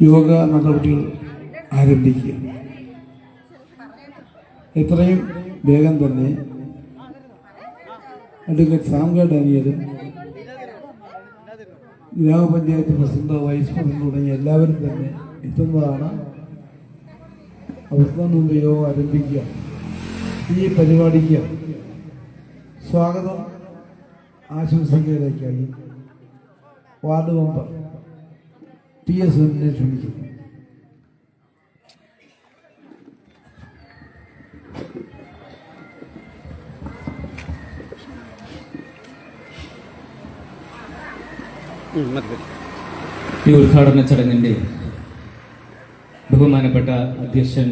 യോഗ നടപടികൾ ആരംഭിക്കുക. എത്രയും വേഗം തന്നെ അഡ്വക്കേറ്റ് സാംഗ ഡാനിയലും ഗ്രാമപഞ്ചായത്ത് പ്രസിഡന്റ്, വൈസ് പ്രസിഡന്റ് തുടങ്ങിയ എല്ലാവരും തന്നെ എത്തുന്നതാണ്. അവർക്ക് മുമ്പ് യോഗം ആരംഭിക്കുക. ഈ പരിപാടിക്ക് സ്വാഗതം ആശംസിക്കുന്നതിലേക്കായി വാർഡ് മെമ്പർ PS സുനിലിനെ ക്ഷണിക്കുന്നു. ഈ ഉദ്ഘാടന ചടങ്ങിന്റെ ബഹുമാനപ്പെട്ട അധ്യക്ഷൻ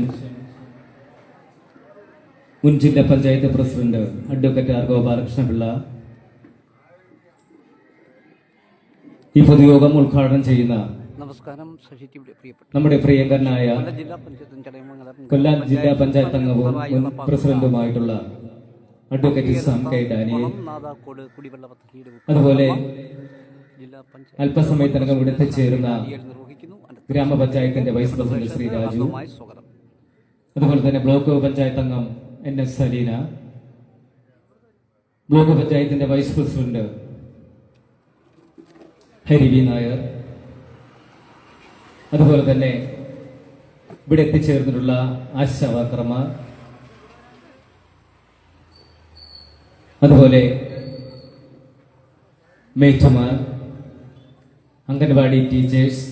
മുൻ ജില്ലാ panchayat president advocate R Gopalakrishna Pillai, ഈ പൊതുയോഗം ഉദ്ഘാടനം ചെയ്യുന്ന നമ്മുടെ പ്രിയങ്കരനായ കൊല്ലം ജില്ലാ പഞ്ചായത്ത് അംഗവും മുൻ പ്രസിഡന്റുമായിട്ടുള്ള അഡ്വക്കേറ്റ് സാംഗ ഡാനിയൽ, അതുപോലെ അല്പസമയത്തിനകം ഇവിടെ എത്തിച്ചേരുന്ന ഗ്രാമപഞ്ചായത്തിന്റെ വൈസ് പ്രസിഡന്റ് ശ്രീ രാജു, അതുപോലെ തന്നെ ബ്ലോക്ക് പഞ്ചായത്ത് അംഗം NS സലീന, ബ്ലോക്ക് പഞ്ചായത്തിന്റെ വൈസ് പ്രസിഡന്റ് ഹരിവി നായർ, അതുപോലെ തന്നെ ഇവിടെ എത്തിച്ചേർന്നിട്ടുള്ള ആശാ വർക്കർമാർ, അതുപോലെ മേറ്റുമാർ, അംഗൻവാടി ടീച്ചേഴ്സ്,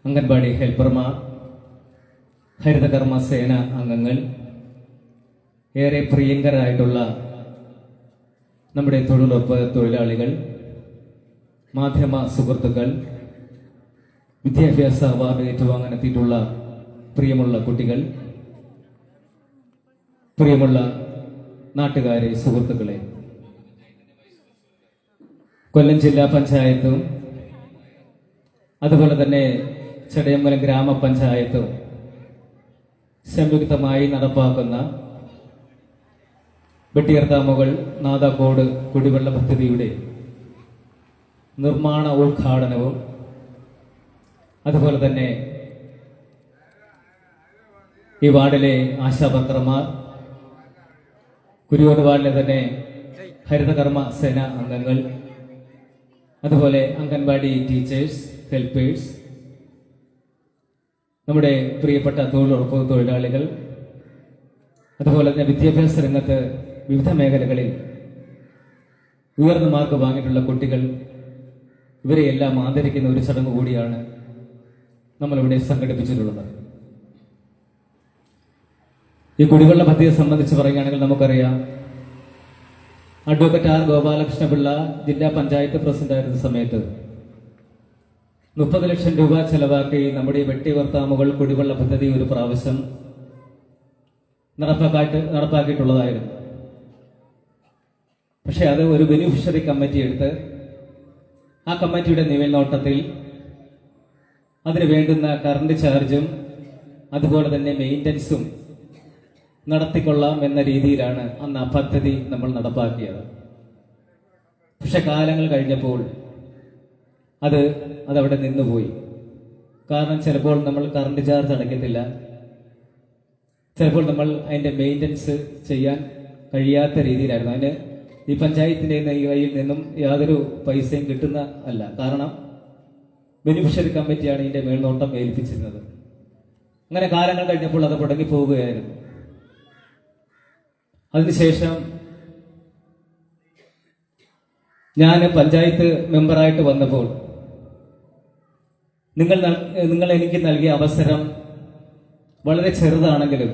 അംഗൻവാടി ഹെൽപ്പർമാർ, ഹരിതകർമ്മ സേന അംഗങ്ങൾ, ഏറെ പ്രിയങ്കരായിട്ടുള്ള നമ്മുടെ തൊഴിലുറപ്പ് തൊഴിലാളികൾ, മാധ്യമ സുഹൃത്തുക്കൾ, വിദ്യാഭ്യാസ അവാർഡ് ഏറ്റുവാങ്ങാനെത്തിയിട്ടുള്ള പ്രിയമുള്ള കുട്ടികൾ, പ്രിയമുള്ള നാട്ടുകാരെ, സുഹൃത്തുക്കളെ, കൊല്ലം ജില്ലാ പഞ്ചായത്തും അതുപോലെ തന്നെ ചടയമംഗലം ഗ്രാമപഞ്ചായത്തും സംയുക്തമായി നടപ്പാക്കുന്ന വെട്ടിയർത്താമുകൾ നാദാക്കോട് കുടിവെള്ള പദ്ധതിയുടെ നിർമ്മാണ ഉദ്ഘാടനവും, അതുപോലെ തന്നെ ഈ വാർഡിലെ ആശാവർക്കർമാർ, കുരിയോട് വാർഡിലെ തന്നെ ഹരിതകർമ്മ സേന അംഗങ്ങൾ, അതുപോലെ അംഗൻവാടി ടീച്ചേഴ്സ്, ഹെൽപ്പേഴ്സ്, നമ്മുടെ പ്രിയപ്പെട്ട തൊഴിലുറപ്പ് തൊഴിലാളികൾ, അതുപോലെ തന്നെ വിദ്യാഭ്യാസ രംഗത്ത് വിവിധ മേഖലകളിൽ ഉയർന്ന മാർക്ക് വാങ്ങിയിട്ടുള്ള കുട്ടികൾ, ഇവരെയെല്ലാം ആദരിക്കുന്ന ഒരു ചടങ്ങ് കൂടിയാണ് നമ്മളിവിടെ സംഘടിപ്പിച്ചിട്ടുള്ളത്. ഈ കുടിവെള്ള പദ്ധതിയെ സംബന്ധിച്ച് പറയുകയാണെങ്കിൽ നമുക്കറിയാം, അഡ്വക്കേറ്റ് ആർ ഗോപാലകൃഷ്ണപിള്ള ജില്ലാ പഞ്ചായത്ത് പ്രസിഡന്റായിരുന്ന സമയത്ത് 30 ലക്ഷം രൂപ ചെലവാക്കി നമ്മുടെ വെട്ടിവർത്താമുകൾ കുടിവെള്ള പദ്ധതി ഒരു പ്രാവശ്യം നടപ്പാക്കിയിട്ടുള്ളതായിരുന്നു. പക്ഷെ അത് ഒരു ബെനിഫിഷ്യറി കമ്മിറ്റി എടുത്ത് ആ കമ്മിറ്റിയുടെ മേൽനോട്ടത്തിൽ അതിന് വേണ്ടുന്ന കറണ്ട് ചാർജും അതുപോലെ തന്നെ മെയിൻ്റനൻസും നടത്തിക്കൊള്ളാം എന്ന രീതിയിലാണ് അന്ന് ആ പദ്ധതി നമ്മൾ നടപ്പാക്കിയത്. പക്ഷെ കാലങ്ങൾ കഴിഞ്ഞപ്പോൾ അതവിടെ നിന്നുപോയി. കാരണം ചിലപ്പോൾ നമ്മൾ കറണ്ട് ചാർജ് അടയ്ക്കത്തില്ല, ചിലപ്പോൾ നമ്മൾ അതിൻ്റെ മെയിൻ്റനൻസ് ചെയ്യാൻ കഴിയാത്ത രീതിയിലായിരുന്നു. അതിന് ഈ പഞ്ചായത്തിൻ്റെ കയ്യിൽ നിന്നും യാതൊരു പൈസയും കിട്ടുന്ന അല്ല. കാരണം ബെനിഫിഷ്യറി കമ്മിറ്റിയാണ് ഇതിൻ്റെ മേൽനോട്ടം ഏൽപ്പിച്ചിരുന്നത്. അങ്ങനെ കാലങ്ങൾ കഴിഞ്ഞപ്പോൾ അത് മുടങ്ങി പോവുകയായിരുന്നു. അതിനുശേഷം ഞാൻ പഞ്ചായത്ത് മെമ്പറായിട്ട് വന്നപ്പോൾ നിങ്ങൾ എനിക്ക് നൽകിയ അവസരം വളരെ ചെറുതാണെങ്കിലും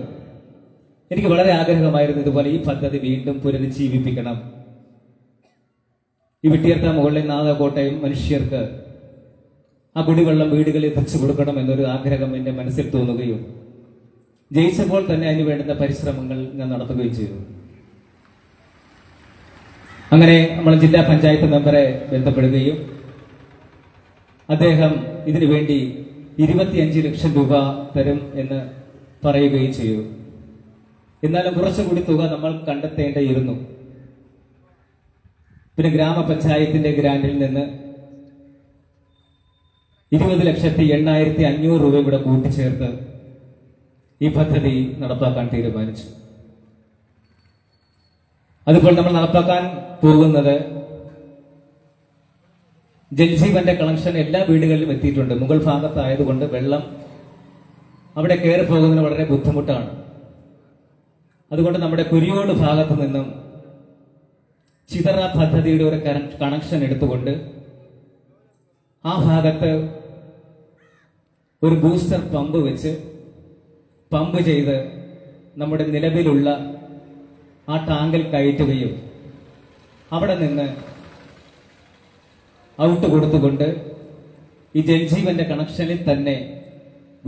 എനിക്ക് വളരെ ആഗ്രഹമായിരുന്നു ഇതുപോലെ ഈ പദ്ധതി വീണ്ടും പുനരുജ്ജീവിപ്പിക്കണം. ഈ വെട്ടിയർത്ത മുകളിലെ നാദാക്കോട്ടയും മനുഷ്യർക്ക് ആ കുടിവെള്ളം വീടുകളിൽ എത്തിച്ചു കൊടുക്കണം എന്നൊരു ആഗ്രഹം എൻ്റെ മനസ്സിൽ തോന്നുകയും ജയിച്ചപ്പോൾ തന്നെ അതിന് വേണ്ടുന്ന പരിശ്രമങ്ങൾ ഞാൻ നടത്തുകയും ചെയ്തു. അങ്ങനെ നമ്മൾ ജില്ലാ പഞ്ചായത്ത് മെമ്പറെ ബന്ധപ്പെടുകയും അദ്ദേഹം ഇതിനു വേണ്ടി 25 ലക്ഷം രൂപ തരും എന്ന് പറയുകയും ചെയ്തു. എന്നാലും കുറച്ചുകൂടി തുക നമ്മൾ കണ്ടെത്തേണ്ടിയിരുന്നു. പിന്നെ ഗ്രാമപഞ്ചായത്തിന്റെ ഗ്രാന്റിൽ നിന്ന് 20,80,500 രൂപയും കൂടെ കൂട്ടിച്ചേർത്ത് ഈ പദ്ധതി നടപ്പാക്കാൻ തീരുമാനിച്ചു. അതുപോലെ നമ്മൾ നടപ്പാക്കാൻ പോകുന്നത് ജൽജീവന്റെ കണക്ഷൻ എല്ലാ വീടുകളിലും എത്തിയിട്ടുണ്ട്. മുകൾ ഭാഗത്തായതുകൊണ്ട് വെള്ളം അവിടെ കയറി പോകുന്നതിന് വളരെ ബുദ്ധിമുട്ടാണ്. അതുകൊണ്ട് നമ്മുടെ കുരിയോട് ഭാഗത്തു നിന്നും ചിതറ പദ്ധതിയുടെ ഒരു കണക്ഷൻ എടുത്തുകൊണ്ട് ആ ഭാഗത്ത് ഒരു ബൂസ്റ്റർ പമ്പ് വെച്ച് പമ്പ് ചെയ്ത് നമ്മുടെ നിലവിലുള്ള ആ ടാങ്കിൽ കയറ്റുകയും അവിടെ നിന്ന് ഔട്ട് കൊടുത്തുകൊണ്ട് ഈ ജൽജീവന്റെ കണക്ഷനിൽ തന്നെ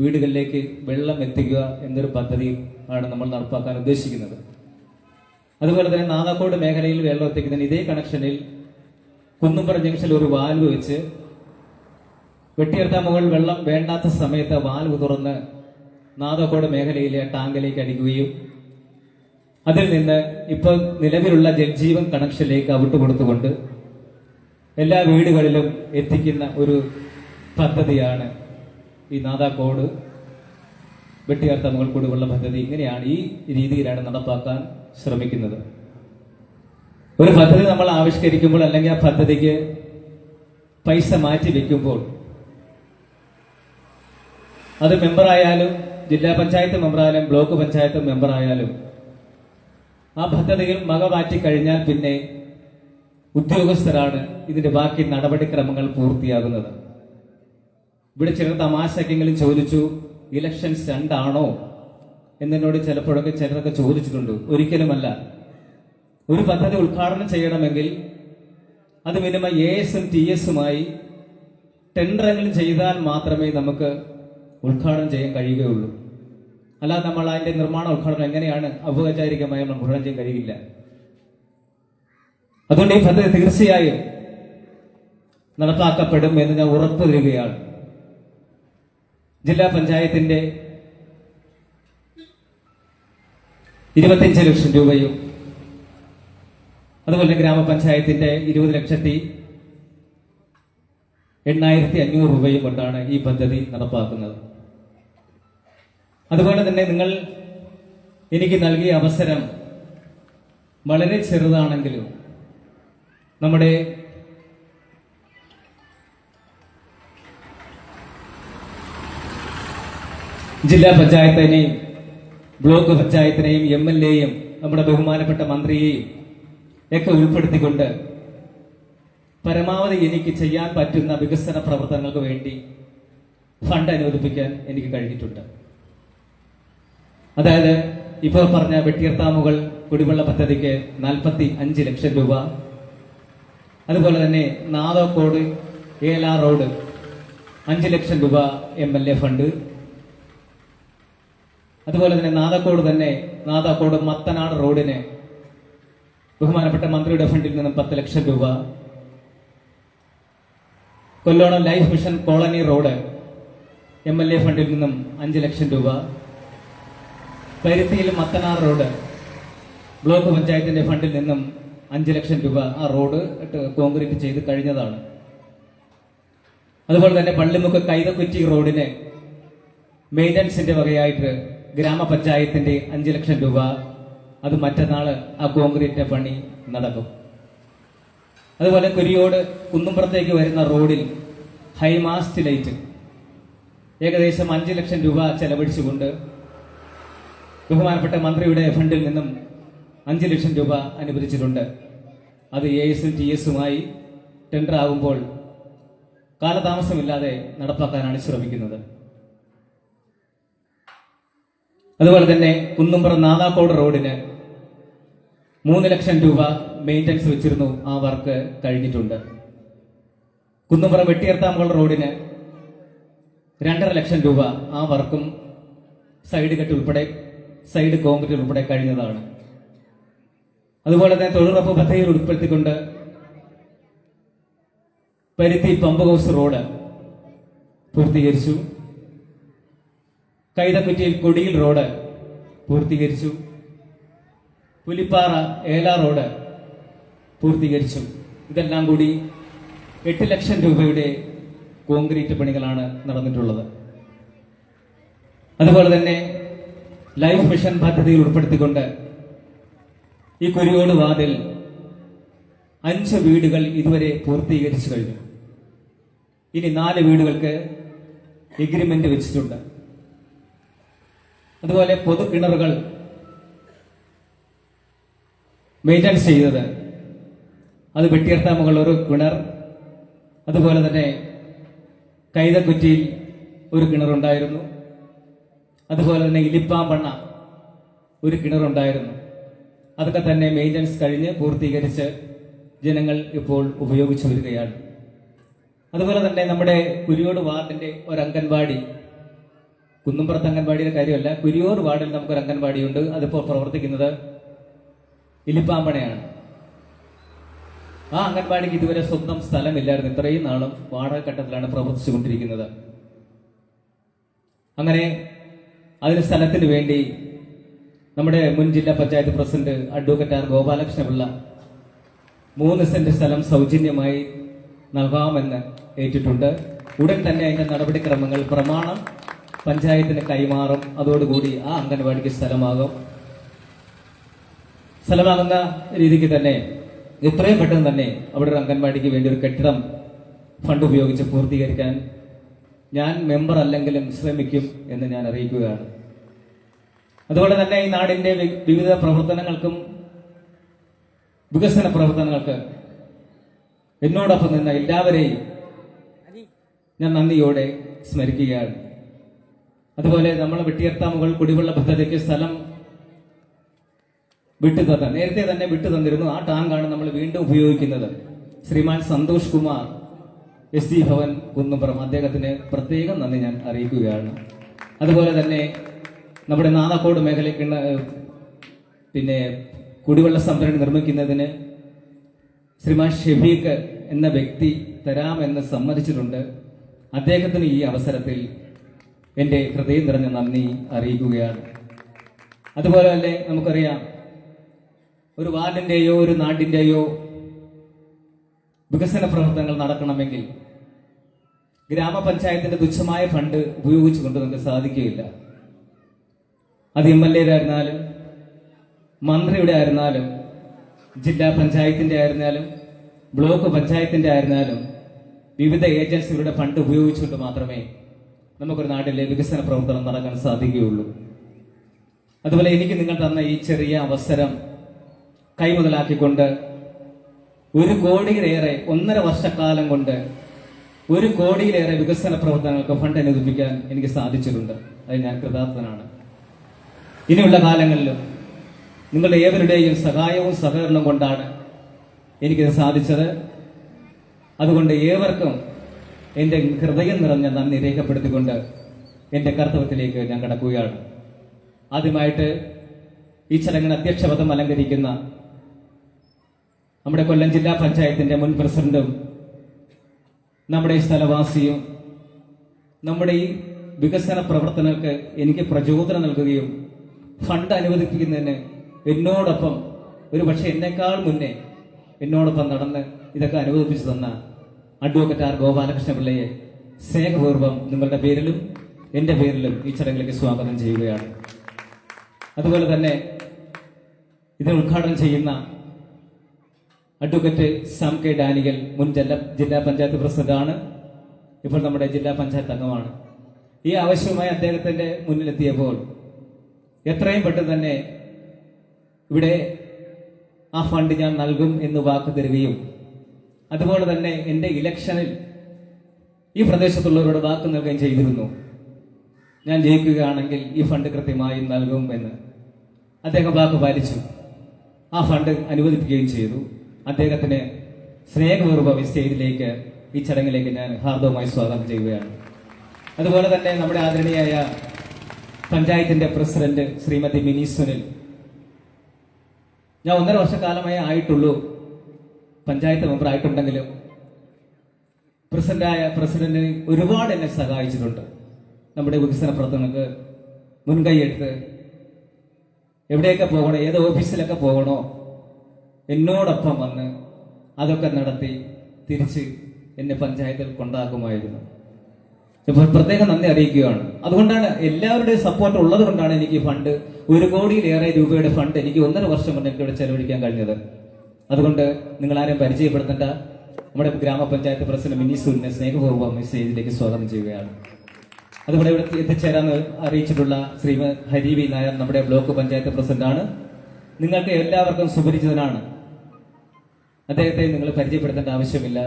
വീടുകളിലേക്ക് വെള്ളം എത്തിക്കുക എന്നൊരു പദ്ധതി ആണ് നമ്മൾ നടപ്പാക്കാൻ ഉദ്ദേശിക്കുന്നത്. അതുപോലെ തന്നെ നാദാക്കോട് മേഖലയിൽ വെള്ളം എത്തിക്കുന്നതിന് ഇതേ കണക്ഷനിൽ കുന്നുംപുറം ജംഗ്ഷനിൽ ഒരു വാൽവ് വെച്ച് വെട്ടിയെടുത്ത മുകൾ വെള്ളം വേണ്ടാത്ത സമയത്ത് വാൽവ് തുറന്ന് നാദാക്കോട് മേഖലയിലെ ടാങ്കിലേക്ക് അടിക്കുകയും അതിൽ നിന്ന് ഇപ്പോൾ നിലവിലുള്ള ജൽജീവൻ കണക്ഷനിലേക്ക് ഔട്ട് കൊടുത്തുകൊണ്ട് എല്ലാ വീടുകളിലും എത്തിക്കുന്ന ഒരു പദ്ധതിയാണ് ഈ നാദാക്കോട് വെട്ടിയാർത്ത മുകൾ കുടിവെള്ള പദ്ധതി. ഇങ്ങനെയാണ്, ഈ രീതിയിലാണ് നടപ്പാക്കാൻ ശ്രമിക്കുന്നത്. ഒരു പദ്ധതി നമ്മൾ ആവിഷ്കരിക്കുമ്പോൾ അല്ലെങ്കിൽ ആ പദ്ധതിക്ക് പൈസ മാറ്റി വെക്കുമ്പോൾ അത് മെമ്പറായാലും ജില്ലാ പഞ്ചായത്ത് മെമ്പറായാലും ബ്ലോക്ക് പഞ്ചായത്ത് മെമ്പറായാലും ആ പദ്ധതിയിൽ വക മാറ്റി കഴിഞ്ഞാൽ പിന്നെ ഉദ്യോഗസ്ഥരാണ് ഇതിന്റെ ബാക്കി നടപടിക്രമങ്ങൾ പൂർത്തിയാകുന്നത്. ഇവിടെ ചിലർ തമാശക്കെങ്കിലും ചോദിച്ചു, ഇലക്ഷൻ സ്റ്റണ്ടാണോ എന്നോട് ചിലപ്പോഴൊക്കെ ചിലരൊക്കെ ചോദിച്ചിട്ടുണ്ട്. ഒരിക്കലുമല്ല. ഒരു പദ്ധതി ഉദ്ഘാടനം ചെയ്യണമെങ്കിൽ അത് മിനിമം ASും TSുമായി ടെൻഡറെങ്കിലും ചെയ്താൽ മാത്രമേ നമുക്ക് ഉദ്ഘാടനം ചെയ്യാൻ കഴിയുകയുള്ളൂ. അല്ലാതെ നമ്മൾ അതിന്റെ നിർമ്മാണ ഉദ്ഘാടനം എങ്ങനെയാണ് ഔപചാരികമായി നമ്മൾ ഉദ്ഘാടനം ചെയ്യാൻ കഴിയില്ല. അതുകൊണ്ട് ഈ പദ്ധതി തീർച്ചയായും നടപ്പാക്കപ്പെടും എന്ന് ഞാൻ ഉറപ്പു തരികയാണ്. ജില്ലാ പഞ്ചായത്തിന്റെ 25 ലക്ഷം രൂപയും അതുപോലെ ഗ്രാമപഞ്ചായത്തിന്റെ 20,80,500 രൂപയും കൊണ്ടാണ് ഈ പദ്ധതി നടപ്പാക്കുന്നത്. അതുപോലെ തന്നെ നിങ്ങൾ എനിക്ക് നൽകിയ അവസരം വളരെ ചെറുതാണെങ്കിലും നമ്മുടെ ജില്ലാ പഞ്ചായത്തിനെയും ബ്ലോക്ക് പഞ്ചായത്തിനെയും MLAയും നമ്മുടെ ബഹുമാനപ്പെട്ട മന്ത്രിയെയും ഒക്കെ ഉൾപ്പെടുത്തിക്കൊണ്ട് പരമാവധി എനിക്ക് ചെയ്യാൻ പറ്റുന്ന വികസന പ്രവർത്തനങ്ങൾക്ക് വേണ്ടി ഫണ്ട് അനുവദിപ്പിക്കാൻ എനിക്ക് കഴിഞ്ഞിട്ടുണ്ട്. അതായത് ഇപ്പോൾ പറഞ്ഞ വെട്ടിയർത്താമുകൾ കുടിവെള്ള പദ്ധതിക്ക് 45 ലക്ഷം രൂപ, അതുപോലെ തന്നെ നാദാക്കോട് ഏലാ റോഡ് 5 ലക്ഷം രൂപ MLA ഫണ്ട്, അതുപോലെ തന്നെ നാദാക്കോട് മത്തനാട് റോഡിന് ബഹുമാനപ്പെട്ട മന്ത്രിയുടെ ഫണ്ടിൽ നിന്നും 10 ലക്ഷം രൂപ, കൊല്ലോണം life mission colony road MLA ഫണ്ടിൽ നിന്നും 5 ലക്ഷം രൂപ, പരുത്തിയിൽ മത്തനാട് റോഡ് ബ്ലോക്ക് പഞ്ചായത്തിന്റെ ഫണ്ടിൽ നിന്നും 5 ലക്ഷം രൂപ ആ റോഡ് കോൺക്രീറ്റ് ചെയ്ത് കഴിഞ്ഞതാണ്. അതുപോലെ തന്നെ പള്ളിമുക്ക് കൈതക്കുറ്റി റോഡിന് മെയിൻ്റനൻസിന്റെ വകയായിട്ട് ഗ്രാമപഞ്ചായത്തിന്റെ 5 ലക്ഷം രൂപ, അത് മറ്റന്നാള് ആ കോൺക്രീറ്റ് പണി നടക്കും. അതുപോലെ കുരിയോട് കുന്നുംപുറത്തേക്ക് വരുന്ന റോഡിൽ ഹൈമാസ്റ്റ് ലൈറ്റ് ഏകദേശം 5 ലക്ഷം രൂപ ചെലവഴിച്ചുകൊണ്ട് ബഹുമാനപ്പെട്ട മന്ത്രിയുടെ ഫണ്ടിൽ നിന്നും 5 ലക്ഷം രൂപ അനുവദിച്ചിട്ടുണ്ട്. അത് ASും TSുമായി ടെൻഡർ ആകുമ്പോൾ കാലതാമസമില്ലാതെ നടപ്പാക്കാനാണ് ശ്രമിക്കുന്നത്. അതുപോലെ തന്നെ കുന്നുംപുറം നാദാക്കോട് റോഡിന് 3 ലക്ഷം രൂപ മെയിൻ്റനൻസ് വെച്ചിരുന്നു, ആ വർക്ക് കഴിഞ്ഞിട്ടുണ്ട്. കുന്നുംപുറം വെട്ടിയർത്താമുകൾ റോഡിന് 2.5 ലക്ഷം രൂപ, ആ വർക്കും സൈഡ് കെട്ട് ഉൾപ്പെടെ സൈഡ് കോൺക്രീറ്റ് ഉൾപ്പെടെ കഴിഞ്ഞതാണ്. അതുപോലെ തന്നെ തൊഴിലുറപ്പ് പദ്ധതിയിൽ ഉൾപ്പെടുത്തിക്കൊണ്ട് പരുത്തി പമ്പ് ഹൗസ് റോഡ് പൂർത്തീകരിച്ചു. കൈതക്കുറ്റിയിൽ കൊടിയിൽ റോഡ് പൂർത്തീകരിച്ചു. പുലിപ്പാറ ഏലാ റോഡ് പൂർത്തീകരിച്ചു. ഇതെല്ലാം കൂടി 8 ലക്ഷം രൂപയുടെ കോൺക്രീറ്റ് പണികളാണ് നടന്നിട്ടുള്ളത്. അതുപോലെ തന്നെ ലൈഫ് മിഷൻ പദ്ധതിയിൽ ഉൾപ്പെടുത്തിക്കൊണ്ട് ഈ കുരിയോട് വാർഡിൽ 5 വീടുകൾ ഇതുവരെ പൂർത്തീകരിച്ചു കഴിഞ്ഞു. ഇനി 4 വീടുകൾക്ക് എഗ്രിമെന്റ് വെച്ചിട്ടുണ്ട്. അതുപോലെ പൊതു കിണറുകൾ മെയിൻ്റനൻസ് ചെയ്തത്, അത് വെട്ടിയർത്താമുകൾ ഒരു കിണർ, അതുപോലെ തന്നെ കൈതക്കുറ്റിയിൽ ഒരു കിണറുണ്ടായിരുന്നു, അതുപോലെ തന്നെ ഇലിപ്പാമ്പണ്ണ ഒരു കിണറുണ്ടായിരുന്നു. അതൊക്കെ തന്നെ മെയിൻ്റനൻസ് കഴിഞ്ഞ് പൂർത്തീകരിച്ച് ജനങ്ങൾ ഇപ്പോൾ ഉപയോഗിച്ചു വരികയാണ്. അതുപോലെ തന്നെ നമ്മുടെ കുരിയോട് വാർഡിന്റെ ഒരു അംഗൻവാടി, കുന്നുംപുറത്ത് അംഗൻവാടിയുടെ കാര്യമല്ല, കുരിയോട് വാർഡിൽ നമുക്കൊരു അംഗൻവാടിയുണ്ട്. അതിപ്പോൾ പ്രവർത്തിക്കുന്നത് ഇലിപ്പാമ്പണയാണ്. ആ അംഗൻവാടിക്ക് ഇതുവരെ സ്വന്തം സ്ഥലമില്ലായിരുന്നു. ഇത്രയും നാളും വാടക ഘട്ടത്തിലാണ് പ്രവർത്തിച്ചുകൊണ്ടിരിക്കുന്നത്. അങ്ങനെ അതിന് സ്ഥലത്തിന് വേണ്ടി നമ്മുടെ മുൻ ജില്ലാ panchayat president advocate R Gopalakrishna Pillai 3 cent സ്ഥലം സൗജന്യമായി നൽകാമെന്ന് ഏറ്റിട്ടുണ്ട്. ഉടൻ തന്നെ അതിന്റെ നടപടിക്രമങ്ങൾ പ്രമാണം പഞ്ചായത്തിന് കൈമാറും. അതോടുകൂടി ആ അംഗൻവാടിക്ക് സ്ഥലമാകുന്ന രീതിക്ക് തന്നെ എത്രയും പെട്ടെന്ന് തന്നെ അവിടെ ഒരു അംഗൻവാടിക്ക് വേണ്ടി ഒരു കെട്ടിടം ഫണ്ട് ഉപയോഗിച്ച് പൂർത്തീകരിക്കാൻ ഞാൻ മെമ്പർ അല്ലെങ്കിലും ശ്രമിക്കും എന്ന് ഞാൻ അറിയിക്കുകയാണ്. അതുപോലെ തന്നെ ഈ നാടിന്റെ വിവിധ പ്രവർത്തനങ്ങൾക്കും വികസന പ്രവർത്തനങ്ങൾക്ക് എന്നോടൊപ്പം നിന്ന എല്ലാവരെയും ഞാൻ നന്ദിയോടെ സ്മരിക്കുകയാണ്. അതുപോലെ നമ്മൾ വെട്ടിയർത്താമുകൾ കുടിവെള്ള പദ്ധതിക്ക് സ്ഥലം നേരത്തെ തന്നെ വിട്ടു തന്നിരുന്നു. ആ ടാങ്കാണ് നമ്മൾ വീണ്ടും ഉപയോഗിക്കുന്നത്. ശ്രീമാൻ സന്തോഷ് കുമാർ SD ഭവൻ കുന്നുംപുറം, അദ്ദേഹത്തിന് പ്രത്യേകം നന്ദി ഞാൻ അറിയിക്കുകയാണ്. അതുപോലെ തന്നെ നമ്മുടെ നാദാക്കോട് മേഖലയ്ക്ക് പിന്നെ കുടിവെള്ള സംഭരണി നിർമ്മിക്കുന്നതിന് ശ്രീമാൻ ഷെഫീഖ് എന്ന വ്യക്തി തരാമെന്ന് സമ്മതിച്ചിട്ടുണ്ട്. അദ്ദേഹത്തിന് ഈ അവസരത്തിൽ എൻ്റെ ഹൃദയം നിറഞ്ഞ നന്ദി അറിയിക്കുകയാണ്. അതുപോലെ തന്നെ നമുക്കറിയാം, ഒരു വാർഡിന്റെയോ ഒരു നാടിന്റെയോ വികസന പ്രവർത്തനങ്ങൾ നടക്കണമെങ്കിൽ ഗ്രാമപഞ്ചായത്തിന്റെ തുച്ഛമായ ഫണ്ട് ഉപയോഗിച്ചുകൊണ്ട് നമുക്ക് സാധിക്കുകയില്ല. അത് MLA ആയിരുന്നാലും മന്ത്രിയുടെ ആയിരുന്നാലും ജില്ലാ പഞ്ചായത്തിന്റെ ആയിരുന്നാലും ബ്ലോക്ക് പഞ്ചായത്തിന്റെ ആയിരുന്നാലും വിവിധ ഏജൻസികളുടെ ഫണ്ട് ഉപയോഗിച്ചുകൊണ്ട് മാത്രമേ നമുക്കൊരു നാട്ടിലെ വികസന പ്രവർത്തനം നടക്കാൻ സാധിക്കുകയുള്ളൂ. അതുപോലെ എനിക്ക് നിങ്ങൾ തന്ന ഈ ചെറിയ അവസരം കൈമുതലാക്കിക്കൊണ്ട് 1 കോടിയിലേറെ 1.5 വർഷക്കാലം കൊണ്ട് 1 കോടിയിലേറെ വികസന പ്രവർത്തനങ്ങൾക്ക് ഫണ്ട് അനുവദിപ്പിക്കാൻ എനിക്ക് സാധിച്ചിട്ടുണ്ട്. അത് ഞാൻ കൃതാർത്ഥനാണ്. ഇനിയുള്ള കാലങ്ങളിലും നിങ്ങളുടെ ഏവരുടെയും സഹായവും സഹകരണവും കൊണ്ടാണ് എനിക്കിത് സാധിച്ചത്. അതുകൊണ്ട് ഏവർക്കും എൻ്റെ ഹൃദയം നിറഞ്ഞ നന്ദി രേഖപ്പെടുത്തിക്കൊണ്ട് എൻ്റെ കർത്തവ്യത്തിലേക്ക് ഞാൻ കടക്കുകയാണ്. ആദ്യമായിട്ട് ഈ ചടങ്ങിന് അധ്യക്ഷപദം അലങ്കരിക്കുന്ന നമ്മുടെ കൊല്ലം ജില്ലാ പഞ്ചായത്തിന്റെ മുൻ പ്രസിഡന്റും നമ്മുടെ ഈ സ്ഥലവാസിയും നമ്മുടെ ഈ വികസന പ്രവർത്തനങ്ങൾക്ക് എനിക്ക് പ്രചോദനം നൽകുകയും ഫണ്ട് അനുവദിപ്പിക്കുന്നതിന് എന്നോടൊപ്പം, ഒരു പക്ഷെ എന്നേക്കാൾ മുന്നേ എന്നോടൊപ്പം നടന്ന് ഇതൊക്കെ അനുവദിപ്പിച്ചു തന്ന അഡ്വക്കേറ്റ് ആർ ഗോപാലകൃഷ്ണപിള്ളയെ സ്നേഹപൂർവ്വം നിങ്ങളുടെ പേരിലും എൻ്റെ പേരിലും ഈ ചടങ്ങിലേക്ക് സ്വാഗതം ചെയ്യുകയാണ്. അതുപോലെ തന്നെ ഇതിന് ഉദ്ഘാടനം ചെയ്യുന്ന അഡ്വക്കേറ്റ് സാം കെ ഡാനിയൽ, മുൻ ജില്ലാ പഞ്ചായത്ത് പ്രസിഡന്റാണ്, ഇപ്പോൾ നമ്മുടെ ജില്ലാ പഞ്ചായത്ത് അംഗമാണ്. ഈ ആവശ്യവുമായി അദ്ദേഹത്തിന്റെ മുന്നിലെത്തിയപ്പോൾ എത്രയും പെട്ടെന്ന് തന്നെ ഇവിടെ ആ ഫണ്ട് ഞാൻ നൽകും എന്ന് വാക്ക് തരികയും അതുപോലെ തന്നെ എൻ്റെ ഇലക്ഷനിൽ ഈ പ്രദേശത്തുള്ളവരോട് വാക്ക് നൽകുകയും ചെയ്തിരുന്നു. ഞാൻ ജയിക്കുകയാണെങ്കിൽ ഈ ഫണ്ട് കൃത്യമായും നൽകും എന്ന്. അദ്ദേഹം വാക്ക് പാലിച്ചു. ആ ഫണ്ട് അനുവദിപ്പിക്കുകയും ചെയ്തു. അദ്ദേഹത്തിന് സ്നേഹപൂർവ്വം ഈ സ്റ്റേജിലേക്ക്, ഈ ചടങ്ങിലേക്ക് ഞാൻ ഹാർദവമായി സ്വാഗതം ചെയ്യുകയാണ്. അതുപോലെ തന്നെ നമ്മുടെ ആദരണീയായ പഞ്ചായത്തിന്റെ പ്രസിഡന്റ് ശ്രീമതി മിനി സുനിൽ, ഞാൻ 1.5 വർഷക്കാലമേ ആയിട്ടുള്ളൂ പഞ്ചായത്ത് മെമ്പർ ആയിട്ടുണ്ടെങ്കിലും പ്രസിഡന്റ് ഒരുപാട് എന്നെ സഹായിച്ചിട്ടുണ്ട്. നമ്മുടെ വികസന പ്രവർത്തനങ്ങൾക്ക് മുൻകൈയെടുത്ത് എവിടെയൊക്കെ പോകണോ, ഏത് ഓഫീസിലൊക്കെ പോകണോ, എന്നോടൊപ്പം വന്ന് അതൊക്കെ നടത്തി തിരിച്ച് എന്നെ പഞ്ചായത്തിൽ കൊണ്ടാക്കുമായിരുന്നു. ഇപ്പോൾ പ്രത്യേകം നന്ദി അറിയിക്കുകയാണ്. അതുകൊണ്ടാണ് എല്ലാവരുടെയും സപ്പോർട്ട് ഉള്ളത് കൊണ്ടാണ് എനിക്ക് ഫണ്ട് 1 കോടിയിലേറെ രൂപയുടെ ഫണ്ട് എനിക്ക് 1.5 വർഷം കൊണ്ട് എനിക്കിവിടെ ചെലവഴിക്കാൻ കഴിഞ്ഞത്. അതുകൊണ്ട് നിങ്ങൾ ആരെയും പരിചയപ്പെടുത്തേണ്ട. നമ്മുടെ ഗ്രാമപഞ്ചായത്ത് പ്രസിഡന്റ് മിനി സൂര്യനെ സ്നേഹപൂർവ്വം ഈ സ്റ്റേജിലേക്ക് സ്വാഗതം ചെയ്യുകയാണ്. അതുപോലെ ഇവിടെ എത്തിച്ചേരാന്ന് അറിയിച്ചിട്ടുള്ള ശ്രീമതി ഹരി വി നായർ നമ്മുടെ ബ്ലോക്ക് പഞ്ചായത്ത് പ്രസിഡന്റാണ്. നിങ്ങൾക്ക് എല്ലാവർക്കും സുപരിചിതനാണ്. അദ്ദേഹത്തെ നിങ്ങൾ പരിചയപ്പെടുത്തേണ്ട ആവശ്യമില്ല.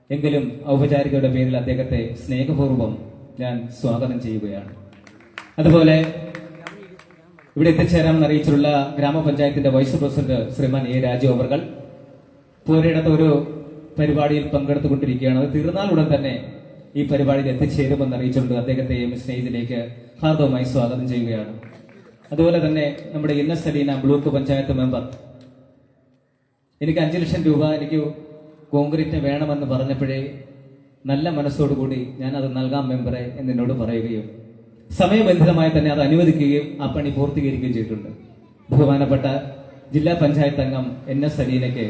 എങ്കിലും ഔപചാരികയുടെ പേരിൽ അദ്ദേഹത്തെ സ്നേഹപൂർവ്വം ഞാൻ സ്വാഗതം ചെയ്യുകയാണ്. അതുപോലെ ഇവിടെ എത്തിച്ചേരാമെന്ന് അറിയിച്ചിട്ടുള്ള ഗ്രാമപഞ്ചായത്തിന്റെ വൈസ് പ്രസിഡന്റ് ശ്രീമാൻ എ രാജു അവർകൾ പോരയിടത്ത് ഒരു പരിപാടിയിൽ പങ്കെടുത്തുകൊണ്ടിരിക്കുകയാണ്. അത് തീർന്നാലുടൻ തന്നെ ഈ പരിപാടിയിൽ എത്തിച്ചേരുമെന്ന് അറിയിച്ചുകൊണ്ട് അദ്ദേഹത്തെയും സ്റ്റേജിലേക്ക് ഹാർദവമായി സ്വാഗതം ചെയ്യുകയാണ്. അതുപോലെ തന്നെ നമ്മുടെ ഇന്നസ് സലീന ബ്ലോക്ക് പഞ്ചായത്ത് മെമ്പർ എനിക്ക് 5 ലക്ഷം രൂപ എനിക്ക് കോൺക്രീറ്റ് വേണമെന്ന് പറഞ്ഞപ്പോഴേ നല്ല മനസ്സോടുകൂടി ഞാൻ അത് നൽകാം മെമ്പറെ എന്നോട് പറയുകയും സമയബന്ധിതമായി തന്നെ അത് അനുവദിക്കുകയും ആ പണി പൂർത്തീകരിക്കുകയും ചെയ്തിട്ടുണ്ട്. ബഹുമാനപ്പെട്ട ജില്ലാ പഞ്ചായത്ത് അംഗം NS സലീനയ്ക്ക്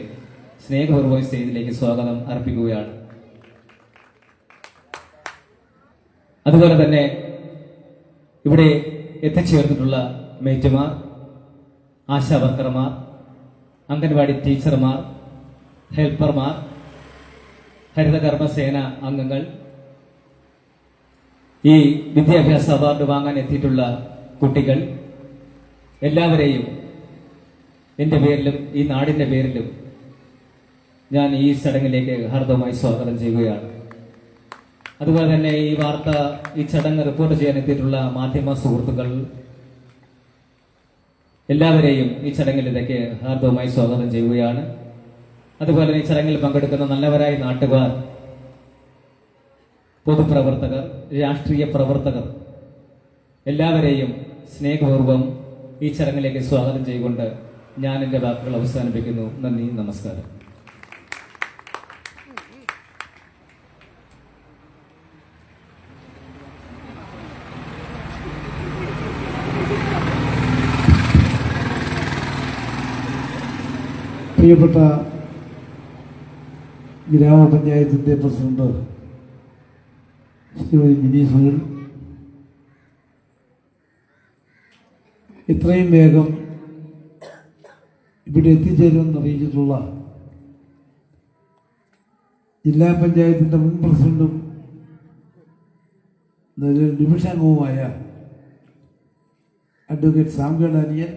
സ്നേഹപൂർവ്വം സ്റ്റേജിലേക്ക് സ്വാഗതം അർപ്പിക്കുകയാണ്. അതുപോലെ തന്നെ ഇവിടെ എത്തിച്ചേർന്നിട്ടുള്ള മേറ്റുമാർ, ആശാ വർക്കർമാർ, അംഗൻവാടി ടീച്ചർമാർ, ഹെൽപ്പർമാർ, ഹരിതകർമ്മസേന അംഗങ്ങൾ, ഈ വിദ്യാഭ്യാസ അവാർഡ് വാങ്ങാൻ എത്തിയിട്ടുള്ള കുട്ടികൾ, എല്ലാവരെയും എൻ്റെ പേരിലും ഈ നാടിൻ്റെ പേരിലും ഞാൻ ഈ ചടങ്ങിലേക്ക് ഹാർദവമായി സ്വാഗതം ചെയ്യുകയാണ്. അതുപോലെ തന്നെ ഈ ചടങ്ങ് റിപ്പോർട്ട് ചെയ്യാൻ എത്തിയിട്ടുള്ള മാധ്യമ സുഹൃത്തുക്കൾ എല്ലാവരെയും ഈ ചടങ്ങിലേക്ക് ഹാർദവമായി സ്വാഗതം ചെയ്യുകയാണ്. അതുപോലെ ഈ ചടങ്ങിൽ പങ്കെടുക്കുന്ന നല്ലവരായ നാട്ടുകാർ, പൊതുപ്രവർത്തകർ, രാഷ്ട്രീയ പ്രവർത്തകർ എല്ലാവരെയും സ്നേഹപൂർവ്വം ഈ ചടങ്ങിലേക്ക് സ്വാഗതം ചെയ്തുകൊണ്ട് ഞാൻ എൻ്റെ വാക്കുകൾ അവസാനിപ്പിക്കുന്നു. നന്ദി, നമസ്കാരം. പ്രിയപ്പെട്ട ഗ്രാമപഞ്ചായത്തിൻ്റെ പ്രസിഡന്റ് ശ്രീമതി മിനി സുനിൽ, ഇത്രയും വേഗം ഇവിടെ എത്തിച്ചേരുമെന്ന് അറിയിച്ചിട്ടുള്ള ജില്ലാ പഞ്ചായത്തിൻ്റെ മുൻ പ്രസിഡന്റും ഡിവിഷൻ അംഗവുമായ അഡ്വക്കേറ്റ് സാംഗ ഡാനിയൽ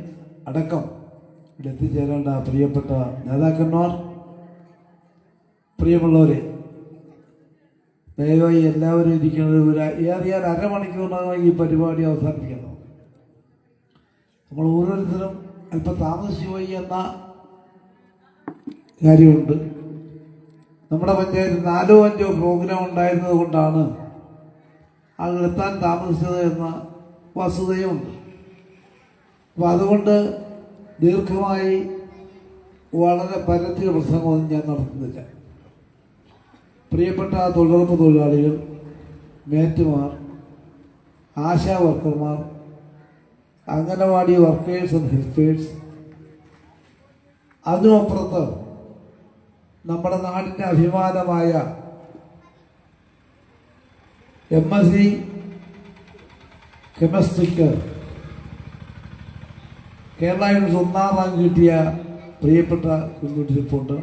അടക്കം ഇവിടെ എത്തിച്ചേരേണ്ട പ്രിയപ്പെട്ട നേതാക്കന്മാർ, പ്രിയമുള്ളവരെ, ദയവായി എല്ലാവരും ഇരിക്കുന്നത് ഏറിയാൽ അരമണിക്കൂറിനകം ഈ പരിപാടി അവസാനിപ്പിക്കണം. നമ്മൾ ഓരോരുത്തരും അല്പം താമസിച്ചു പോയി എന്ന കാര്യമുണ്ട്. നമ്മുടെ പഞ്ചായത്തിൽ 4 or 5 പ്രോഗ്രാം ഉണ്ടായിരുന്നത് കൊണ്ടാണ് ആളുകൾ എത്താൻ താമസിച്ചത് എന്ന വസ്തുതയുമുണ്ട്. അപ്പോൾ അതുകൊണ്ട് ദീർഘമായി വളരെ പരത്തിയ പ്രസംഗമൊന്നും ഞാൻ നടത്തുന്നില്ല. പ്രിയപ്പെട്ട തൊഴിലുറപ്പ് തൊഴിലാളികൾ, മേറ്റുമാർ, ആശാ വർക്കർമാർ, അംഗനവാടി വർക്കേഴ്സ് ആൻഡ് ഹെൽപ്പേഴ്സ്, അതിനുമപ്പുറത്ത് നമ്മുടെ നാടിൻ്റെ അഭിമാനമായ MSc കെമിസ്ട്രിക്ക് കേരള യൂണിവേഴ്സിറ്റി 1ാം റാങ്ക് കിട്ടിയ പ്രിയപ്പെട്ട കുഞ്ഞുട്ടിരിപ്പുണ്ട്.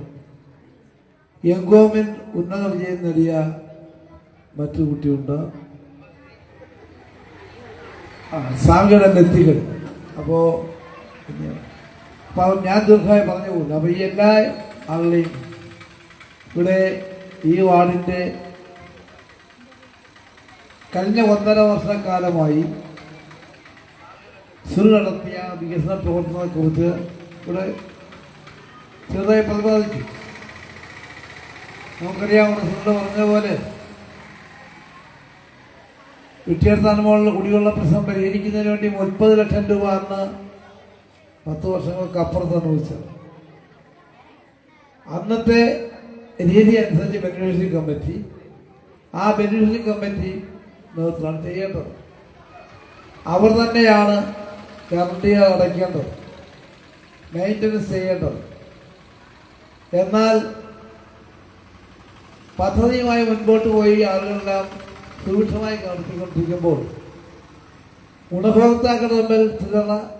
എങ്കോമിൽ ഉന്നത വിജയം നേടിയ മറ്റു കുട്ടിയുണ്ട്. സാങ്കേതിക നെത്തികൾ. അപ്പോൾ ഞാൻ ദീർഘമായി പറഞ്ഞു പോകുന്നു. അപ്പോൾ ഈ എല്ലാ ആളുകളെയും ഇവിടെ ഈ വാർഡിൻ്റെ കഴിഞ്ഞ 1.5 വർഷക്കാലമായി സുരു നടത്തിയ വികസന പ്രവർത്തനത്തെക്കുറിച്ച് ഇവിടെ ചെറുതായി പ്രതിപാദിച്ചു. നമുക്കറിയാവുന്ന സുരു പറഞ്ഞതുപോലെ വിദ്യാസ്ഥാനമുള്ള കുടിവെള്ള പ്രശ്നം പരിഹരിക്കുന്നതിന് വേണ്ടി 30 ലക്ഷം രൂപ അന്ന് 10 വർഷങ്ങൾക്ക് അപ്പുറത്താണ് വിളിച്ചത്. അന്നത്തെ രീതി അനുസരിച്ച് ബെനിഫിഷ്യറി കമ്മിറ്റി, ആ ബെനിഫിഷ്യറി കമ്മിറ്റി നേതൃത്വമാണ് ചെയ്യേണ്ടത്. അവർ തന്നെയാണ് കറണ്ട് അടയ്ക്കേണ്ടത്, മെയിൻ്റനൻസ് ചെയ്യേണ്ടത്. എന്നാൽ പദ്ധതിയുമായി മുൻപോട്ട് പോയി ആളുകളെല്ലാം സുഭിക്ഷമായി നടത്തിക്കൊണ്ടിരിക്കുമ്പോൾ ഗുണഭോക്താക്കൾ തമ്മിൽ ചില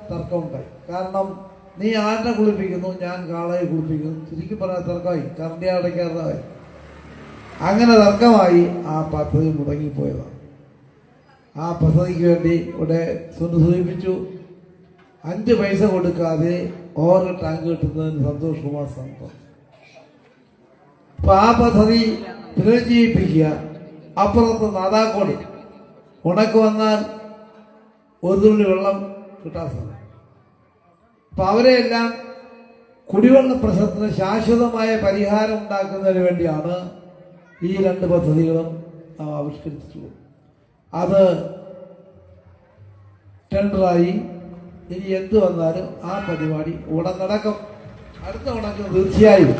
തർക്കമുണ്ടായി. കാരണം നീ ആടിനെ കുളിപ്പിക്കുന്നു, ഞാൻ കാളയെ കുളിപ്പിക്കുന്നു. ശരിക്കും പറയാൻ തർക്കമായി, കറണ്ടി അടയ്ക്കാറായി. അങ്ങനെ തർക്കമായി ആ പദ്ധതി മുടങ്ങിപ്പോയതാണ്. ആ പദ്ധതിക്ക് വേണ്ടി ഇവിടെ സൂചിപ്പിച്ചു 5 പൈസ കൊടുക്കാതെ ഓരോ ടാങ്ക് കിട്ടുന്നതിന് സന്തോഷ് കുമാർ സംഭവം. അപ്പൊ ആ പദ്ധതി പുനരുജ്ജീവിപ്പിക്കുക. അപ്പുറത്ത് നാദാക്കോട് ഉണക്ക് വന്നാൽ ഒരു തുള്ളി വെള്ളം കിട്ടാൻ സാധിക്കും. അപ്പൊ അവരെയെല്ലാം കുടിവെള്ള പ്രശ്നത്തിന് ശാശ്വതമായ പരിഹാരം ഉണ്ടാക്കുന്നതിന് വേണ്ടിയാണ് ഈ 2 പദ്ധതികളും ആവിഷ്കരിച്ചിട്ടുള്ളത്. അത് ടെൻഡറായി. ഇനി എന്ത് വന്നാലും ആ പരിപാടി ഉടൻ നടക്കും. അടുത്ത ഉണക്ക് തീർച്ചയായും